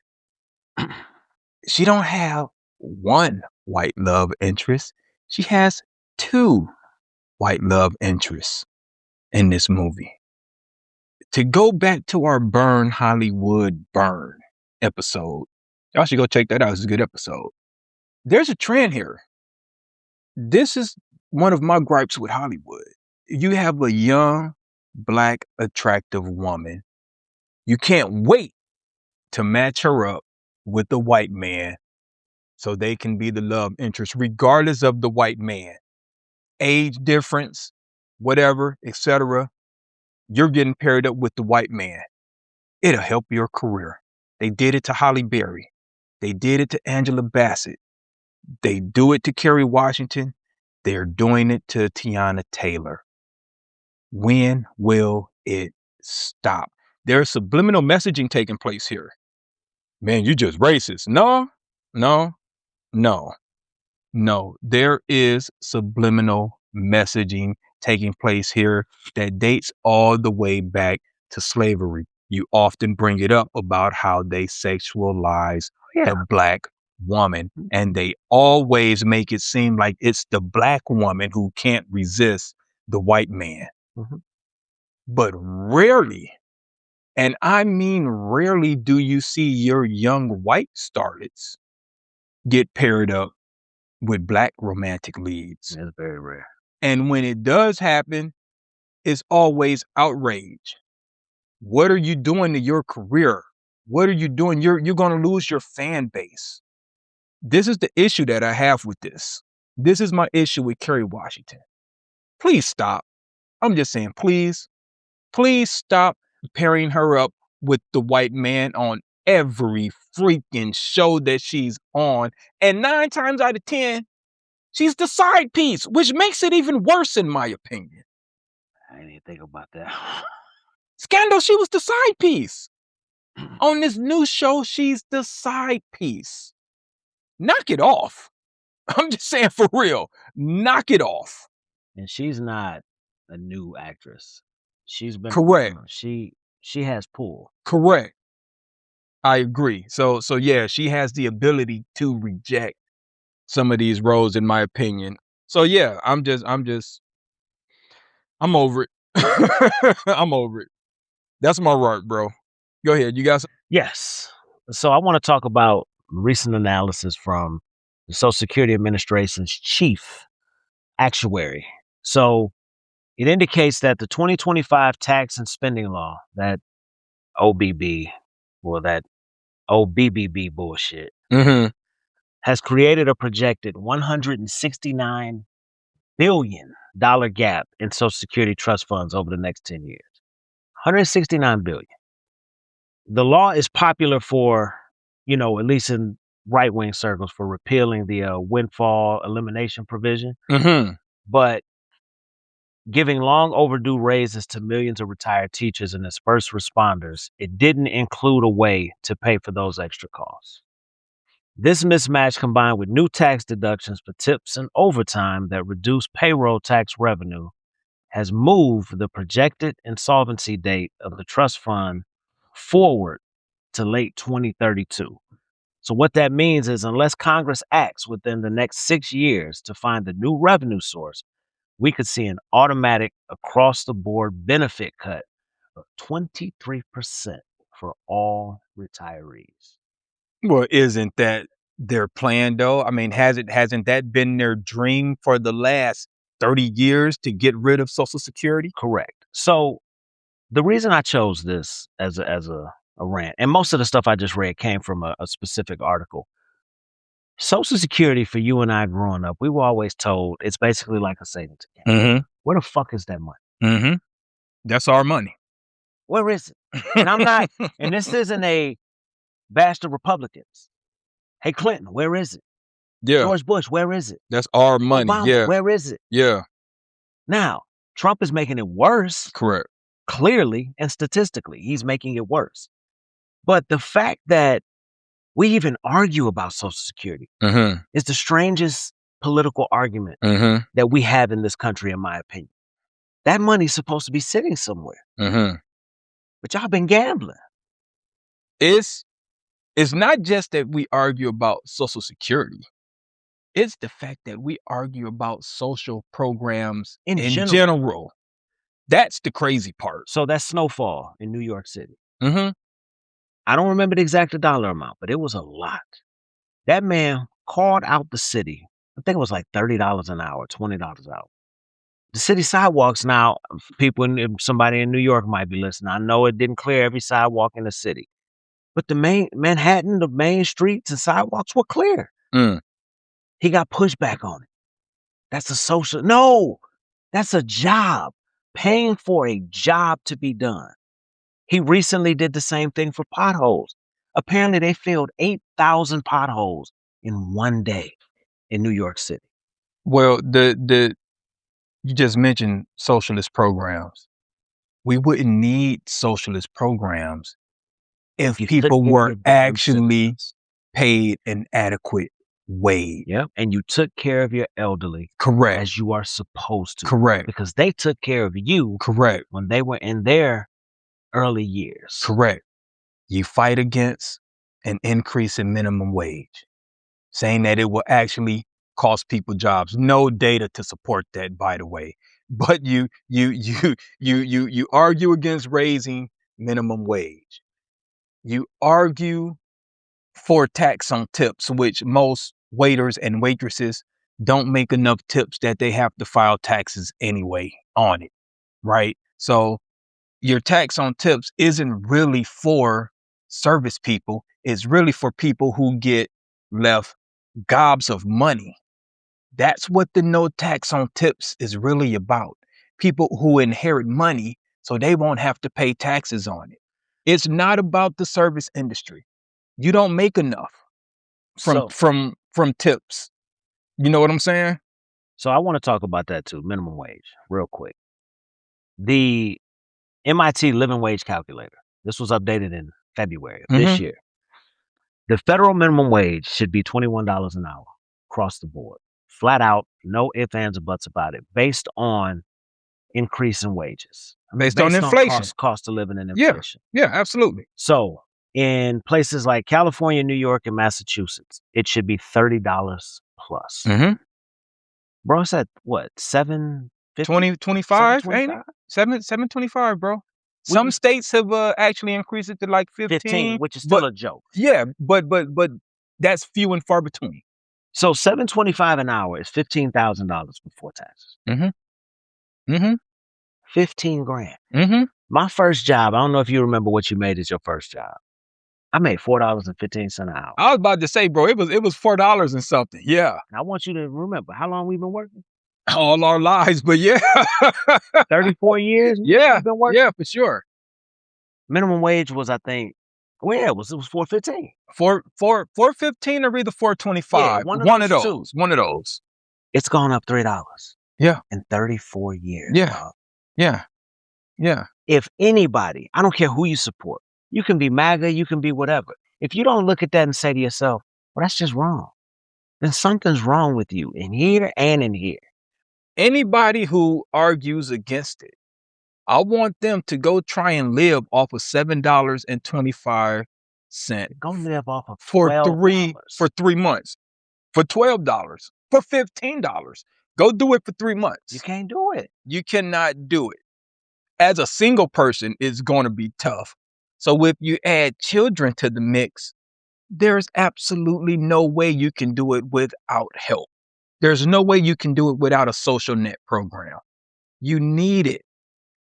She don't have one white love interest. She has two white love interests in this movie. To go back to our Burn Hollywood Burn episode, y'all should go check that out. It's a good episode. There's a trend here. This is one of my gripes with Hollywood. You have a young, black, attractive woman. You can't wait to match her up with the white man so they can be the love interest, regardless of the white man. Age difference, whatever, etc. You're getting paired up with the white man. It'll help your career. They did it to Halle Berry. They did it to Angela Bassett. They do it to Kerry Washington. They're doing it to Tiana Taylor. When will it stop? There's subliminal messaging taking place here. Man, you just racist. No. There is subliminal messaging taking place here that dates all the way back to slavery. You often bring it up about how they sexualize the black woman, and they always make it seem like it's the black woman who can't resist the white man. Mm-hmm. But rarely, and I mean rarely, do you see your young white starlets get paired up with black romantic leads. That's very rare. And when it does happen, it's always outrage. What are you doing to your career? What are you doing? You're going to lose your fan base. This is the issue that I have with this. This is my issue with Kerry Washington. Please stop. I'm just saying, please stop pairing her up with the white man on every freaking show that she's on. And 9 times out of 10, She's the side piece, which makes it even worse in my opinion. I didn't even think about that. Scandal, she was the side piece. On this new show, she's the side piece. Knock it off. I'm just saying for real. Knock it off. And she's not a new actress. She's been correct. She has pull. Correct. I agree. So yeah, she has the ability to reject some of these roles, in my opinion. So yeah, I'm over it. I'm over it. That's my right, bro. Go ahead. You got some? Yes. So I want to talk about recent analysis from the Social Security Administration's chief actuary. So it indicates that the 2025 tax and spending law, that OBB, well, that OBBB bullshit, has created a projected $169 billion gap in Social Security trust funds over the next 10 years. $169 billion. The law is popular for, at least in right-wing circles, for repealing the windfall elimination provision. But giving long overdue raises to millions of retired teachers and as first responders, it didn't include a way to pay for those extra costs. This mismatch, combined with new tax deductions for tips and overtime that reduce payroll tax revenue, has moved the projected insolvency date of the trust fund forward to late 2032. So what that means is, unless Congress acts within the next 6 years to find a new revenue source, we could see an automatic across-the-board benefit cut of 23% for all retirees. Well, isn't that their plan, though? I mean, hasn't that been their dream for the last 30 years, to get rid of Social Security? Correct. So the reason I chose this as a rant, and most of the stuff I just read came from a specific article. Social Security, for you and I growing up, we were always told it's basically like a savings account. Where the fuck is that money? That's our money. Where is it? And I'm not, and this isn't a bash to Republicans. Hey, Clinton, where is it? Yeah. George Bush, where is it? That's our money. Obama, yeah. Where is it? Yeah. Now, Trump is making it worse. Correct. Clearly and statistically, he's making it worse. But the fact that we even argue about Social Security is the strangest political argument that we have in this country, in my opinion. That money's supposed to be sitting somewhere. But y'all been gambling. It's not just that we argue about Social Security. It's the fact that we argue about social programs in general. That's the crazy part. So that's Snowfall in New York City. I don't remember the exact dollar amount, but it was a lot. That man called out the city. I think it was like $30 an hour, $20 an hour. The city sidewalks now, somebody in New York might be listening. I know it didn't clear every sidewalk in the city, but the main Manhattan, the main streets and sidewalks were clear. He got pushback on it. That's that's a job, paying for a job to be done. He recently did the same thing for potholes. Apparently they filled 8,000 potholes in one day in New York City. Well, you just mentioned socialist programs. We wouldn't need socialist programs if people were actually paid an adequate wage. Yeah, and you took care of your elderly. Correct. As you are supposed to. Correct. Because they took care of you. Correct. When they were in their early years. Correct. You fight against an increase in minimum wage, saying that it will actually cost people jobs. No data to support that, by the way. But you argue against raising minimum wage. You argue for tax on tips, which most waiters and waitresses don't make enough tips that they have to file taxes anyway on it, right? So your tax on tips isn't really for service people. It's really for people who get left gobs of money. That's what the no tax on tips is really about. People who inherit money so they won't have to pay taxes on it. It's not about the service industry. You don't make enough from tips. You know what I'm saying? So I want to talk about that too, minimum wage, real quick. The MIT living wage calculator. This was updated in February of this year. The federal minimum wage should be $21 an hour across the board. Flat out, no ifs, ands, or buts about it, based on increase in wages. Based on inflation. Cost of living and inflation. Yeah, absolutely. So in places like California, New York, and Massachusetts, it should be $30 plus. Bro, it's at what, 750? 25, ain't it? 725, bro. Some states have actually increased it to like 15, which is still a joke. Yeah, but that's few and far between. So $7.25 an hour is $15,000 before taxes. 15 grand. My first job, I don't know if you remember what you made as your first job. I made $4.15 an hour. I was about to say, bro, it was $4 and something. Yeah. I want you to remember how long we've been working. All our lives, but yeah. 34 years? Yeah. We've been working? Yeah, for sure. Minimum wage was, I think, it was $4.15. $4.15 or either $4.25. Yeah, one of those. One of those. It's gone up $3. Yeah. In 34 years. Yeah. Bro. Yeah. Yeah. If anybody, I don't care who you support, you can be MAGA, you can be whatever. If you don't look at that and say to yourself, well, that's just wrong, then something's wrong with you in here and in here. Anybody who argues against it, I want them to go try and live off of $7.25. Go live off of for $12. for 3 months. For $12. For $15. Go do it for 3 months. You can't do it. You cannot do it. As a single person, it's going to be tough. So if you add children to the mix, there's absolutely no way you can do it without help. There's no way you can do it without a social net program. You need it.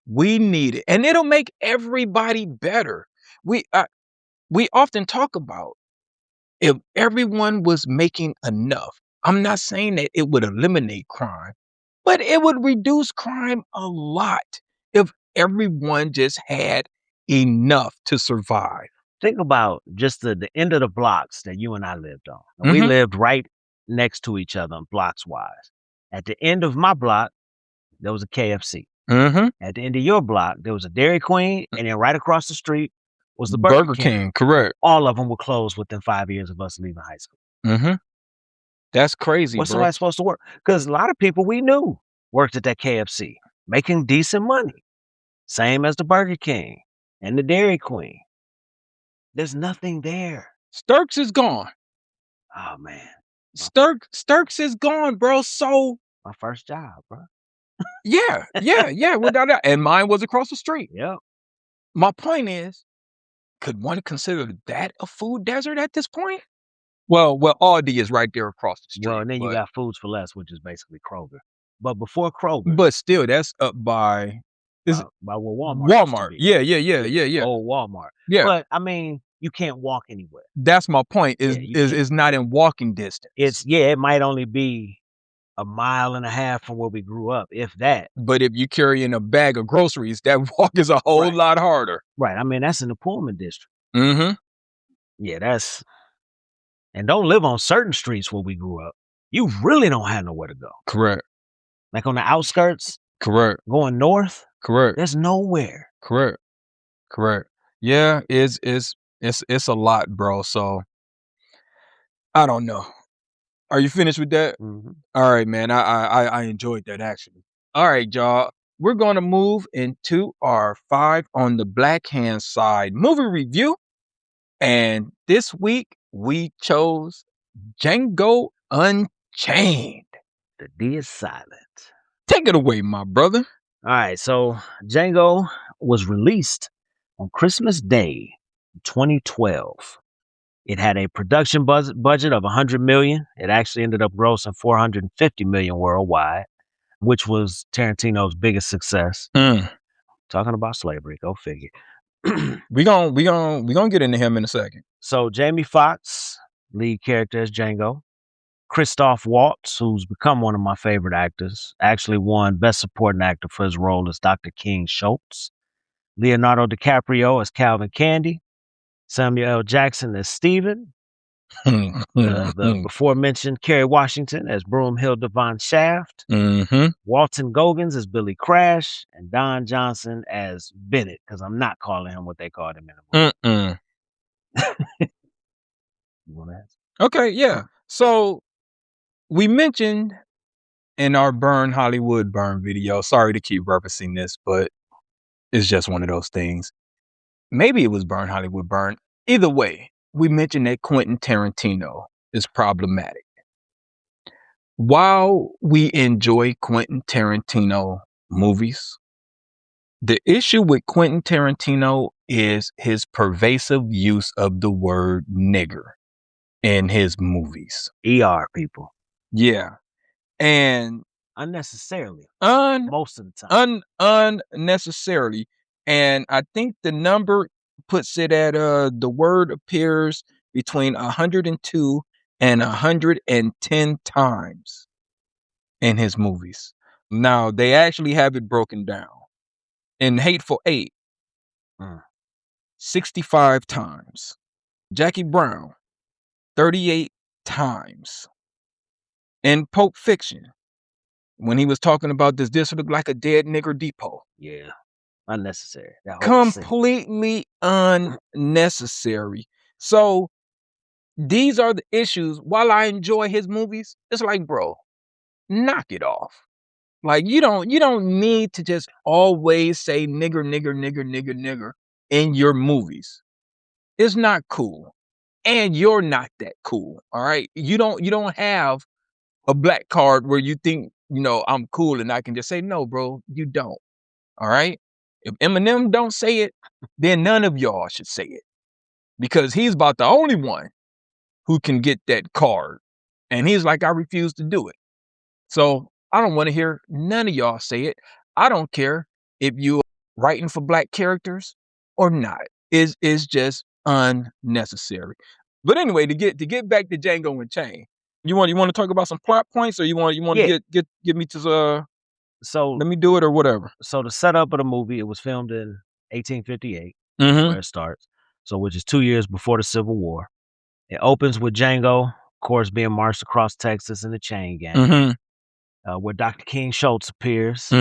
We need it. And it'll make everybody better. We often talk about if everyone was making enough. I'm not saying that it would eliminate crime, but it would reduce crime a lot if everyone just had enough to survive. Think about just the end of the blocks that you and I lived on. And we lived right next to each other, blocks wise. At the end of my block, there was a KFC. At the end of your block, there was a Dairy Queen, and then right across the street was the Burger King. Correct. All of them were closed within 5 years of us leaving high school. That's crazy. What's bro. somebody supposed to work? Because a lot of people we knew worked at that KFC, making decent money. Same as the Burger King and the Dairy Queen. There's nothing there. Sturks is gone. Oh, man. Sturks is gone, bro. So my first job, bro. Yeah. Without that. And mine was across the street. Yep. My point is, could one consider that a food desert at this point? Well, Aldi is right there across the street. Well, and then you got Foods for Less, which is basically Kroger. But before Kroger. But still, that's up by Walmart. Walmart. Yeah. Old Walmart. Yeah. But I mean, you can't walk anywhere. That's my point. Is not in walking distance. It might only be a mile and a half from where we grew up, if that. But if you carry in a bag of groceries, that walk is a whole lot harder. Right. I mean, that's in the Pullman district. Yeah, and don't live on certain streets where we grew up. You really don't have nowhere to go. Correct. Like on the outskirts. Correct. Going north. Correct. There's nowhere. Correct. Yeah, it's a lot, bro. So I don't know. Are you finished with that? All right, man. I enjoyed that actually. All right, y'all. We're going to move into our 5 on the Black Hand Side movie review. And this week we chose Django Unchained. The D is silent. Take it away, my brother. All right. So Django was released on Christmas Day, 2012. It had a production budget of $100 million. It actually ended up grossing $450 million worldwide, which was Tarantino's biggest success. Talking about slavery, go figure. we gonna get into him in a second. So Jamie Foxx, lead character as Django. Christoph Waltz, who's become one of my favorite actors, actually won Best Supporting Actor for his role as Dr. King Schultz. Leonardo DiCaprio as Calvin Candy. Samuel L. Jackson as Steven. The before mentioned Kerry Washington as Broomhill Devon Shaft, Walton Goggins as Billy Crash, and Don Johnson as Bennett, because I'm not calling him what they called him in the movie. You want to ask? Okay, yeah. So we mentioned in our Burn Hollywood Burn video, sorry to keep referencing this, but it's just one of those things. Maybe it was Burn Hollywood Burn. Either way, we mentioned that Quentin Tarantino is problematic. While we enjoy Quentin Tarantino movies, the issue with Quentin Tarantino is his pervasive use of the word nigger in his movies. ER people. Yeah. And unnecessarily most of the time. Unnecessarily. And I think the number puts it at the word appears between 102 and 110 times in his movies. Now they actually have it broken down. In Hateful Eight, 65 times. Jackie Brown, 38 times. In Pulp Fiction, when he was talking about, does this look like a dead nigger depot? Yeah. Unnecessary. That whole completely unnecessary. So these are the issues. While I enjoy his movies, it's like, bro, knock it off. Like you don't need to just always say nigger, nigger, nigger, nigger, nigger in your movies. It's not cool. And you're not that cool. All right. You don't have a black card where you think, I'm cool and I can just say, no, bro, you don't. All right. If Eminem don't say it, then none of y'all should say it, because he's about the only one who can get that card. And he's like, I refuse to do it. So I don't want to hear none of y'all say it. I don't care if you're writing for black characters or not. It's just unnecessary. But anyway, to get back to Django Unchained, you want to talk about some plot points, or you want to get me to so let me do it or whatever. So the setup of the movie, it was filmed in 1858, where it starts. So which is 2 years before the Civil War. It opens with Django, of course, being marched across Texas in the chain gang, where Dr. King Schultz appears.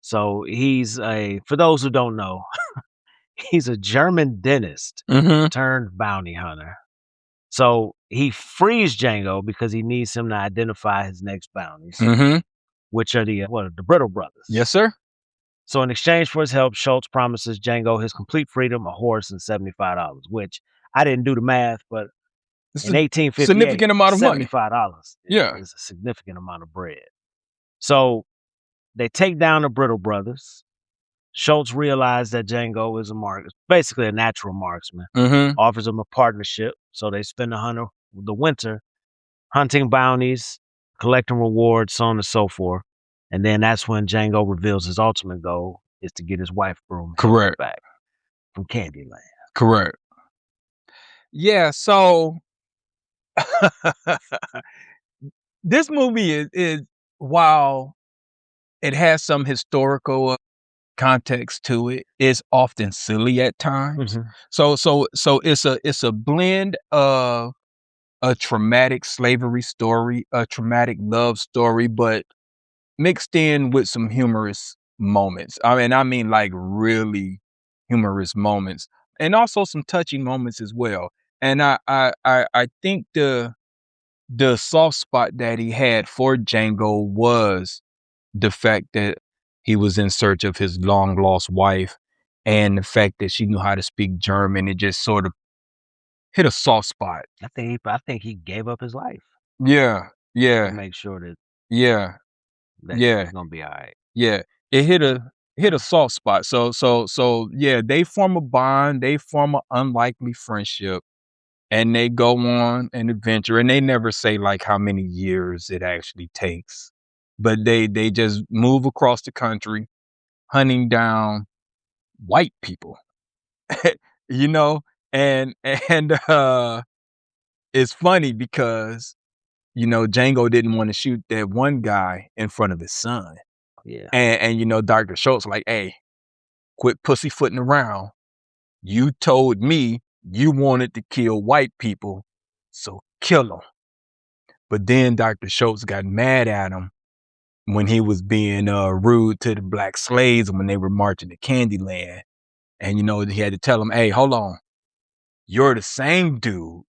So he's for those who don't know, he's a German dentist turned bounty hunter. So he frees Django because he needs him to identify his next bounties, which are the Brittle brothers. Yes, sir. So in exchange for his help, Schultz promises Django his complete freedom, a horse, and $75, which I didn't do the math, but in 1858, significant amount of money. $75 is a significant amount of bread. So they take down the Brittle brothers. Schultz realized that Django is basically a natural marksman, offers him a partnership. So they spend the winter hunting bounties, collecting rewards, so on and so forth. And then that's when Django reveals his ultimate goal is to get his wife Broomhill back from Candyland. Correct. Yeah, so this movie is while it has some historical context to it, is often silly at times. So it's a blend of a traumatic slavery story, a traumatic love story, but mixed in with some humorous moments. I mean like really humorous moments, and also some touching moments as well. And I think the soft spot that he had for Django was the fact that he was in search of his long lost wife, and the fact that she knew how to speak German. It just sort of hit a soft spot. I think he gave up his life. Yeah. To make sure that he's gonna be all right. Yeah. It hit a soft spot. So yeah, they form a bond, they form an unlikely friendship, and they go on an adventure, and they never say like how many years it actually takes. But they just move across the country hunting down white people. And it's funny because Django didn't want to shoot that one guy in front of his son. Yeah. And Dr. Schultz like, hey, quit pussyfooting around. You told me you wanted to kill white people. so kill him. But then Dr. Schultz got mad at him when he was being rude to the black slaves when they were marching to Candyland. And, he had to tell him, hey, hold on. You're the same dude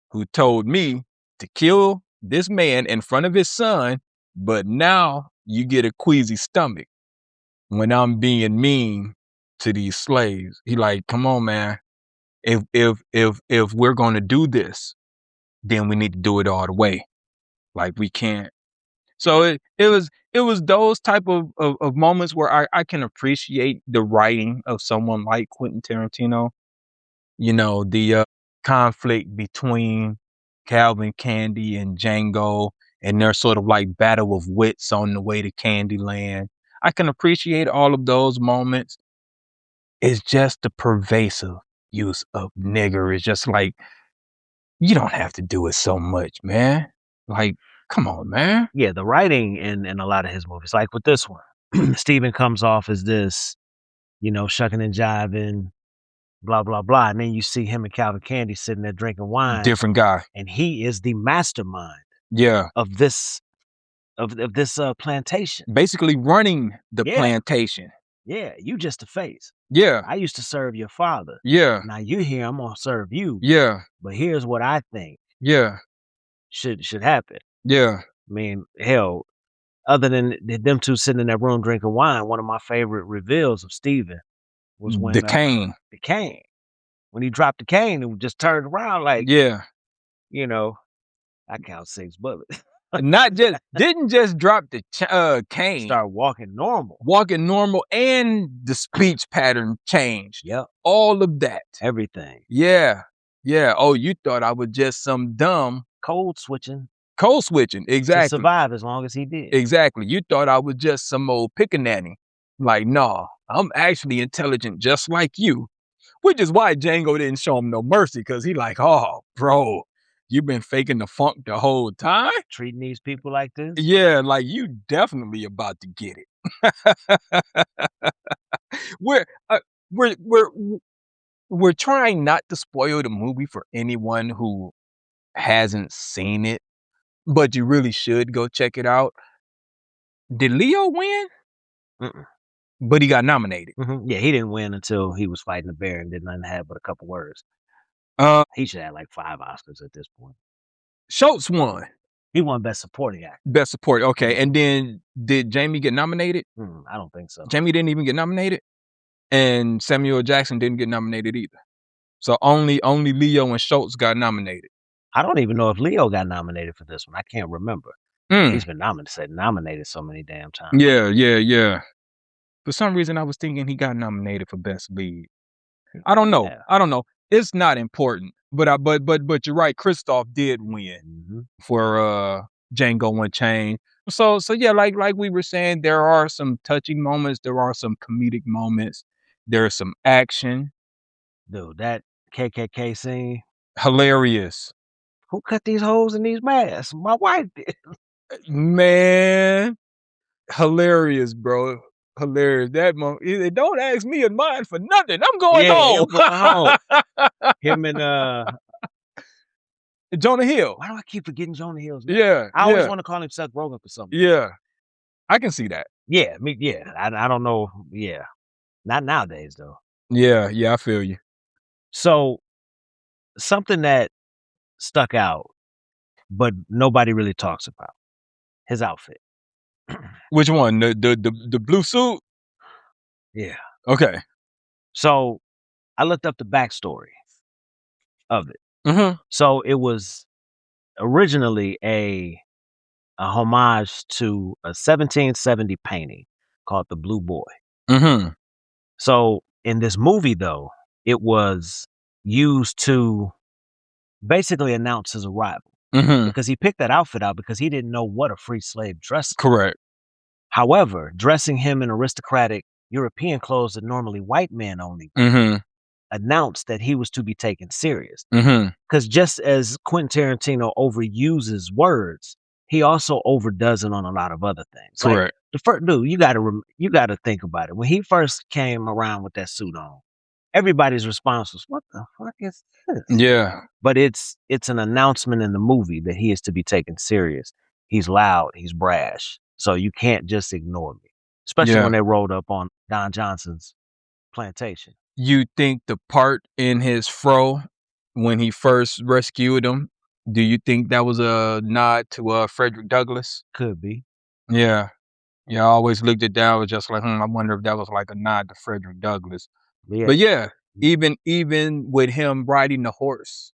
who told me to kill this man in front of his son, but now you get a queasy stomach when I'm being mean to these slaves. He like, come on, man. If we're going to do this, then we need to do it all the way. Like we can't. So it was those type of moments where I can appreciate the writing of someone like Quentin Tarantino. The conflict between Calvin Candy and Django and their sort of like battle of wits on the way to Candyland. I can appreciate all of those moments. It's just the pervasive use of nigger. It's just like, you don't have to do it so much, man. Like, come on, man. Yeah, the writing in a lot of his movies, like with this one, Steven comes off as this, shucking and jiving, blah, blah, blah. And then you see him and Calvin Candy sitting there drinking wine. Different guy. And he is the mastermind of this plantation. Basically running the plantation. Yeah, you just a face. Yeah. I used to serve your father. Yeah. Now you here, I'm gonna serve you. Yeah. But here's what I think. Yeah. Should happen. Yeah. I mean, hell, other than them two sitting in that room drinking wine, one of my favorite reveals of Steven was when the cane. The cane. When he dropped the cane, it just turned around like, I count 6 bullets. Didn't just drop the cane. Start walking normal. And the speech pattern changed. Yep. All of that. Everything. Yeah. Yeah. Oh, you thought I was just some dumb code switching. Exactly. To survive as long as he did. Exactly. You thought I was just some old pickaninny. Like, nah, I'm actually intelligent just like you. Which is why Django didn't show him no mercy, because he like, oh, bro, you've been faking the funk the whole time? Treating these people like this? Yeah, like you definitely about to get it. We're trying not to spoil the movie for anyone who hasn't seen it, but you really should go check it out. Did Leo win? Mm-mm. But he got nominated. Mm-hmm. Yeah, he didn't win until he was fighting the bear and did nothing have but a couple words. He should have like 5 Oscars at this point. Schultz won. He won Best Supporting Actor. Best Support, okay. And then did Jamie get nominated? I don't think so. Jamie didn't even get nominated, and Samuel Jackson didn't get nominated either. So only Leo and Schultz got nominated. I don't even know if Leo got nominated for this one. I can't remember. He's been nominated so many damn times. Yeah. For some reason, I was thinking he got nominated for Best Lead. I don't know. It's not important. But you're right. Christoph did win for Django Unchained. So yeah, like we were saying, there are some touching moments. There are some comedic moments. There's some action. Dude, that KKK scene, hilarious. Who cut these holes in these masks? My wife did. Man, hilarious, bro. Hilarious. That don't ask me in mine for nothing. I'm going home. Him and Jonah Hill. Why do I keep forgetting Jonah Hill's name? Yeah. I always want to call him Seth Rogen for something. Yeah. I can see that. Yeah, I don't know. Yeah. Not nowadays though. Yeah, I feel you. So something that stuck out, but nobody really talks about. His outfit. Which one? The blue suit? Yeah. Okay. So I looked up the backstory of it. So it was originally a homage to a 1770 painting called The Blue Boy. So in this movie, though, it was used to basically announce his arrival. Because he picked that outfit out because he didn't know what a free slave dressed. Correct. However, dressing him in aristocratic European clothes that normally white men only announced that he was to be taken serious. Because just as Quentin Tarantino overuses words, he also overdoes it on a lot of other things. Correct. Like the first dude, you got to think about it. When he first came around with that suit on, everybody's response was, "What the fuck is this?" Yeah. But it's an announcement in the movie that he is to be taken serious. He's loud, he's brash, so you can't just ignore me. Especially when they rolled up on Don Johnson's plantation. You think the part in his fro when he first rescued him, do you think that was a nod to Frederick Douglass? Could be. Yeah. Yeah, I always looked at that, I was just like, I wonder if that was like a nod to Frederick Douglass. Yeah. But yeah, even with him riding the horse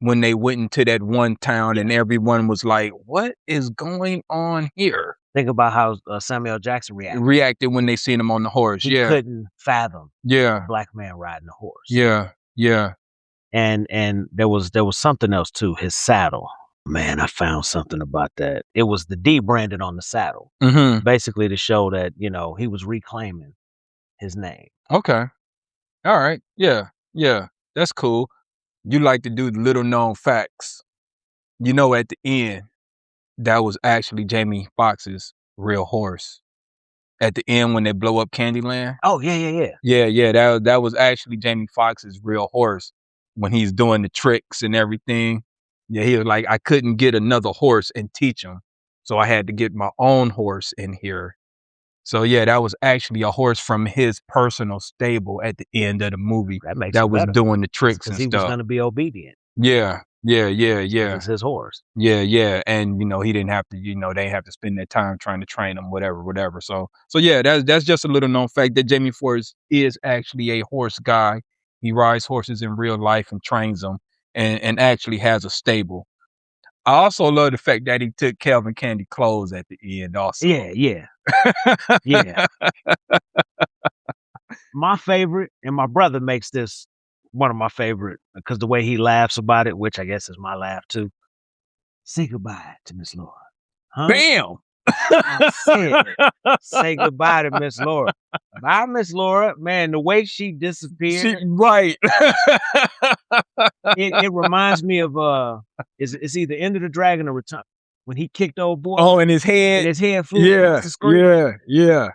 when they went into that one town and everyone was like, what is going on here? Think about how Samuel Jackson reacted when they seen him on the horse. He couldn't fathom a black man riding a horse. Yeah. Yeah. And there was something else too. His saddle. Man, I found something about that. It was the D branded on the saddle. Basically to show that, he was reclaiming his name. Okay. All right. Yeah. Yeah. That's cool. You like to do the little known facts. At the end, that was actually Jamie Foxx's real horse. At the end when they blow up Candyland. Oh, yeah. Yeah. That was actually Jamie Foxx's real horse when he's doing the tricks and everything. Yeah, he was like, I couldn't get another horse and teach him. So I had to get my own horse in here. So yeah, that was actually a horse from his personal stable at the end of the movie that was doing the tricks and stuff. Because he was going to be obedient. Yeah. It's his horse. Yeah. And he didn't have to, they didn't have to spend their time trying to train him, whatever. So yeah, that's just a little known fact that Jamie Foxx is actually a horse guy. He rides horses in real life and trains them and actually has a stable. I also love the fact that he took Calvin Candy clothes at the end also. Yeah. Yeah. My favorite, and my brother makes this one of my favorite because the way he laughs about it, which I guess is my laugh too. Say goodbye to Miss Laura. Huh? Bam! I said, say goodbye to Miss Laura. Bye, Miss Laura. Man, the way she disappeared. Right. It reminds me of it's either End of the Dragon or Return. When he kicked old boy. Oh, and his head. And his head flew across the screen. Yeah.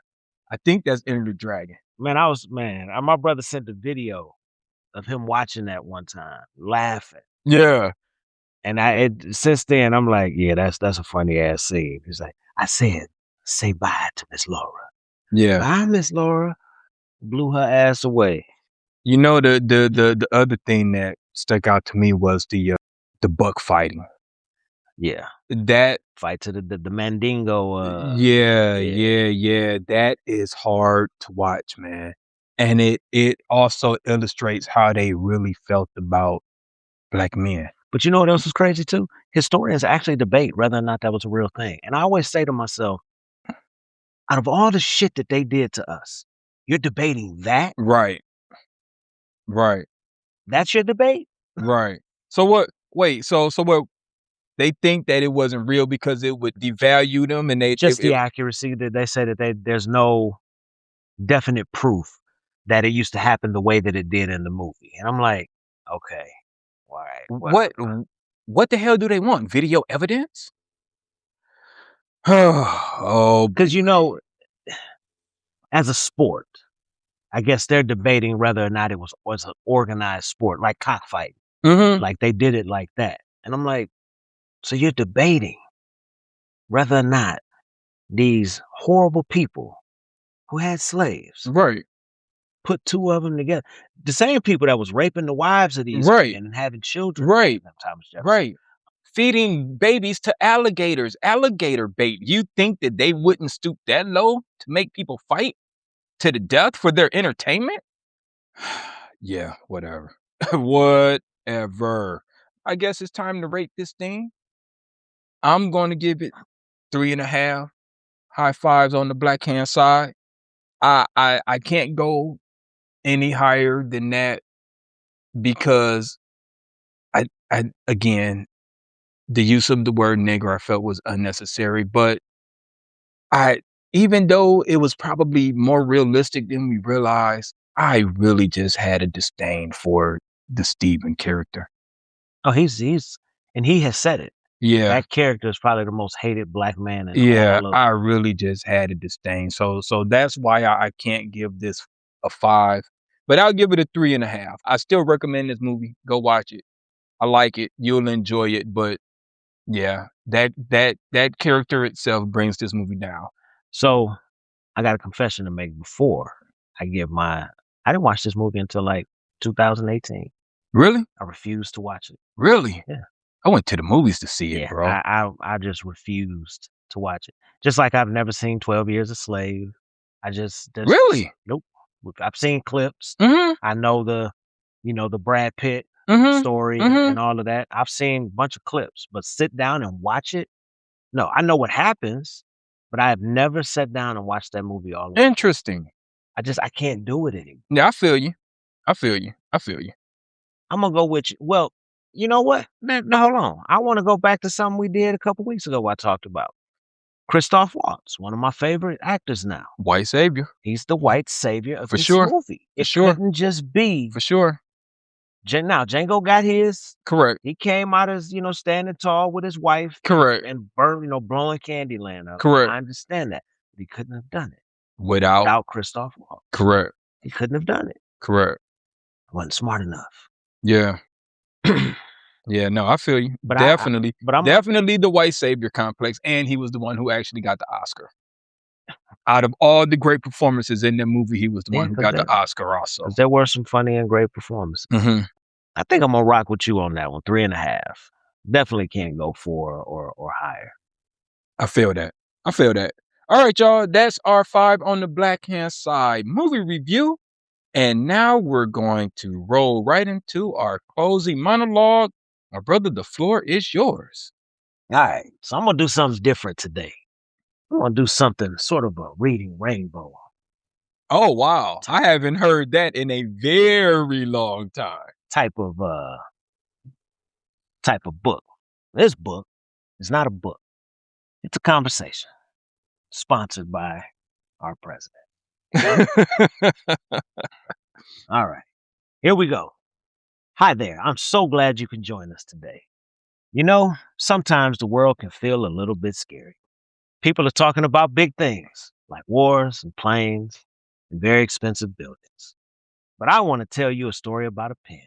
I think that's End of the Dragon. Man, my brother sent a video of him watching that one time, laughing. Yeah. And since then, I'm like, yeah, that's a funny ass scene. He's like, I said, say bye to Miss Laura. Yeah. Bye, Miss Laura. Blew her ass away. The other thing that stuck out to me was the buck fighting. Yeah. That fight to the Mandingo. Yeah. That is hard to watch, man. And it also illustrates how they really felt about black men. But you know what else is crazy too? Historians actually debate whether or not that was a real thing. And I always say to myself, out of all the shit that they did to us, you're debating that? Right. That's your debate? Right. So what? Wait. So what? They think that it wasn't real because it would devalue them, and the accuracy that they say that there's no definite proof that it used to happen the way that it did in the movie. And I'm like, okay, all right. What the hell do they want? Video evidence? Because as a sport, I guess they're debating whether or not it was an organized sport, like cockfighting. Like they did it like that. And I'm like, so you're debating whether or not these horrible people who had slaves, right, put two of them together, the same people that was raping the wives of these men and having children, right, feeding babies to alligators, alligator bait. You think that they wouldn't stoop that low to make people fight to the death for their entertainment? Yeah, whatever. Whatever. I guess it's time to rate this thing. I'm going to give it 3.5 high fives on the black hand side. I can't go any higher than that because I again, the use of the word nigger I felt was unnecessary, but even though it was probably more realistic than we realized, I really just had a disdain for the Steven character. Oh, and he has said it. Yeah. That character is probably the most hated black man in all of I really just had a disdain. So that's why I can't give this a 5. But I'll give it a 3.5. I still recommend this movie. Go watch it. I like it. You'll enjoy it. But yeah, that character itself brings this movie down. So I got a confession to make before I give I didn't watch this movie until like 2018. Really? I refused to watch it. Really? Yeah. I went to the movies to see it, bro. I just refused to watch it. Just like I've never seen 12 Years a Slave. Really? Nope. I've seen clips. Mm-hmm. I know the Brad Pitt story and all of that. I've seen a bunch of clips, but sit down and watch it. No, I know what happens, but I have never sat down and watched that movie all the way. Interesting. I can't do it anymore. Yeah, I feel you. I'm gonna go with you. Well, you know what? Now, hold on. I want to go back to something we did a couple weeks ago. I talked about Christoph Waltz, one of my favorite actors now. White savior. He's the white savior of this sure. movie. It sure. couldn't just be For sure. Now Django got his. Correct. He came out as standing tall with his wife. Correct. And blowing Candyland up. Correct. I understand that, but he couldn't have done it without Christoph Waltz. Correct. He couldn't have done it. Correct. Wasn't smart enough. Yeah. Yeah, no, I feel you. But definitely. Definitely the white savior complex. And he was the one who actually got the Oscar. Out of all the great performances in the movie, he was the one who got the Oscar also. There were some funny and great performances. Mm-hmm. I think I'm going to rock with you on that one. 3.5. Definitely can't go 4 or higher. I feel that. All right, y'all. That's our 5 on the Black Hand Side movie review. And now we're going to roll right into our closing monologue. My brother, the floor is yours. All right. So I'm going to do something different today. I'm going to do something sort of a reading rainbow. Oh, wow. I haven't heard that in a very long time. Type of book. This book is not a book. It's a conversation sponsored by our president. All right. Here we go. Hi there. I'm so glad you can join us today. Sometimes the world can feel a little bit scary. People are talking about big things like wars and planes and very expensive buildings. But I want to tell you a story about a pen.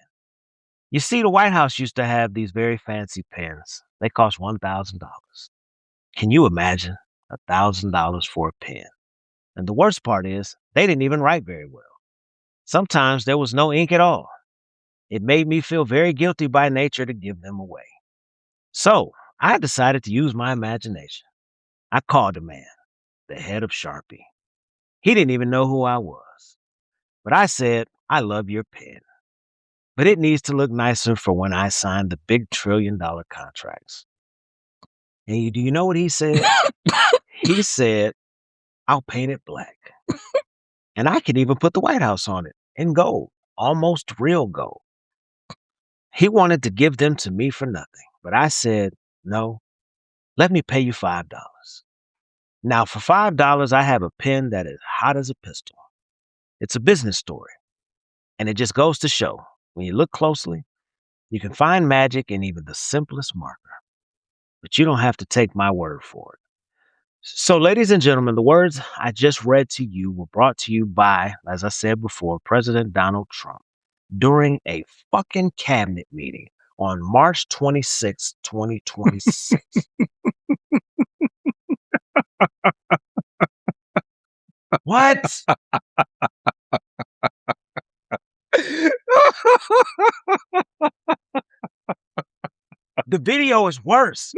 You see, the White House used to have these very fancy pens. They cost $1,000. Can you imagine $1,000 for a pen? And the worst part is, they didn't even write very well. Sometimes there was no ink at all. It made me feel very guilty by nature to give them away. So I decided to use my imagination. I called the man, the head of Sharpie. He didn't even know who I was. But I said, I love your pen. But it needs to look nicer for when I sign the big $1 trillion contracts. And do you know what he said? He said, I'll paint it black. And I can even put the White House on it in gold, almost real gold. He wanted to give them to me for nothing. But I said, no, let me pay you $5. Now, for $5, I have a pen that is hot as a pistol. It's a business story. And it just goes to show, when you look closely, you can find magic in even the simplest marker. But you don't have to take my word for it. So, ladies and gentlemen, the words I just read to you were brought to you by, as I said before, President Donald Trump during a fucking cabinet meeting on March 26, 2026. What? The video is worse.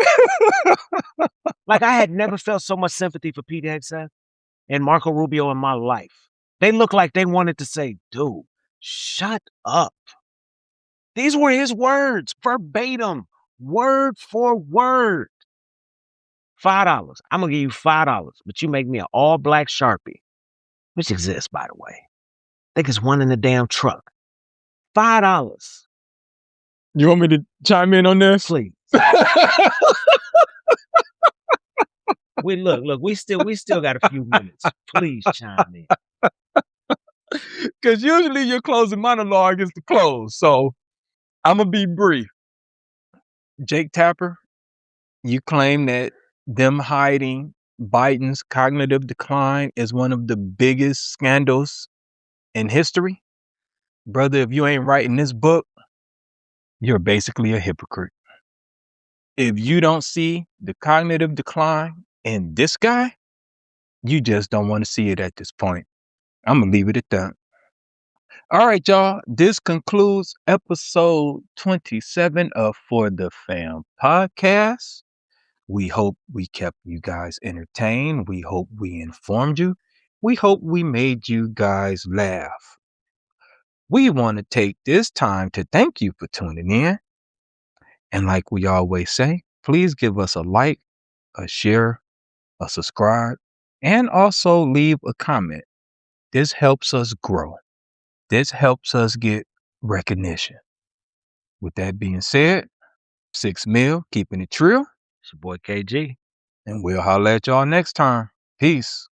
Like, I had never felt so much sympathy for Pete Hegseth and Marco Rubio in my life. They looked like they wanted to say, dude, shut up. These were his words, verbatim, word for word. $5. I'm going to give you $5, but you make me an all-black Sharpie, which exists, by the way. I think it's one in the damn truck. $5. You want me to chime in on this? Please. We still got a few minutes. Please chime in. Because usually your closing monologue is the close. So I'm going to be brief. Jake Tapper, you claim that them hiding Biden's cognitive decline is one of the biggest scandals in history. brother, if you ain't writing this book, you're basically a hypocrite. If you don't see the cognitive decline in this guy, you just don't want to see it at this point. I'm going to leave it at that. All right, y'all. This concludes episode 27 of For the Fam podcast. We hope we kept you guys entertained. We hope we informed you. We hope we made you guys laugh. We want to take this time to thank you for tuning in. And like we always say, please give us a like, a share, a subscribe, and also leave a comment. This helps us grow. This helps us get recognition. With that being said, 6 Mil, keeping it trill. It's your boy KG. And we'll holler at y'all next time. Peace.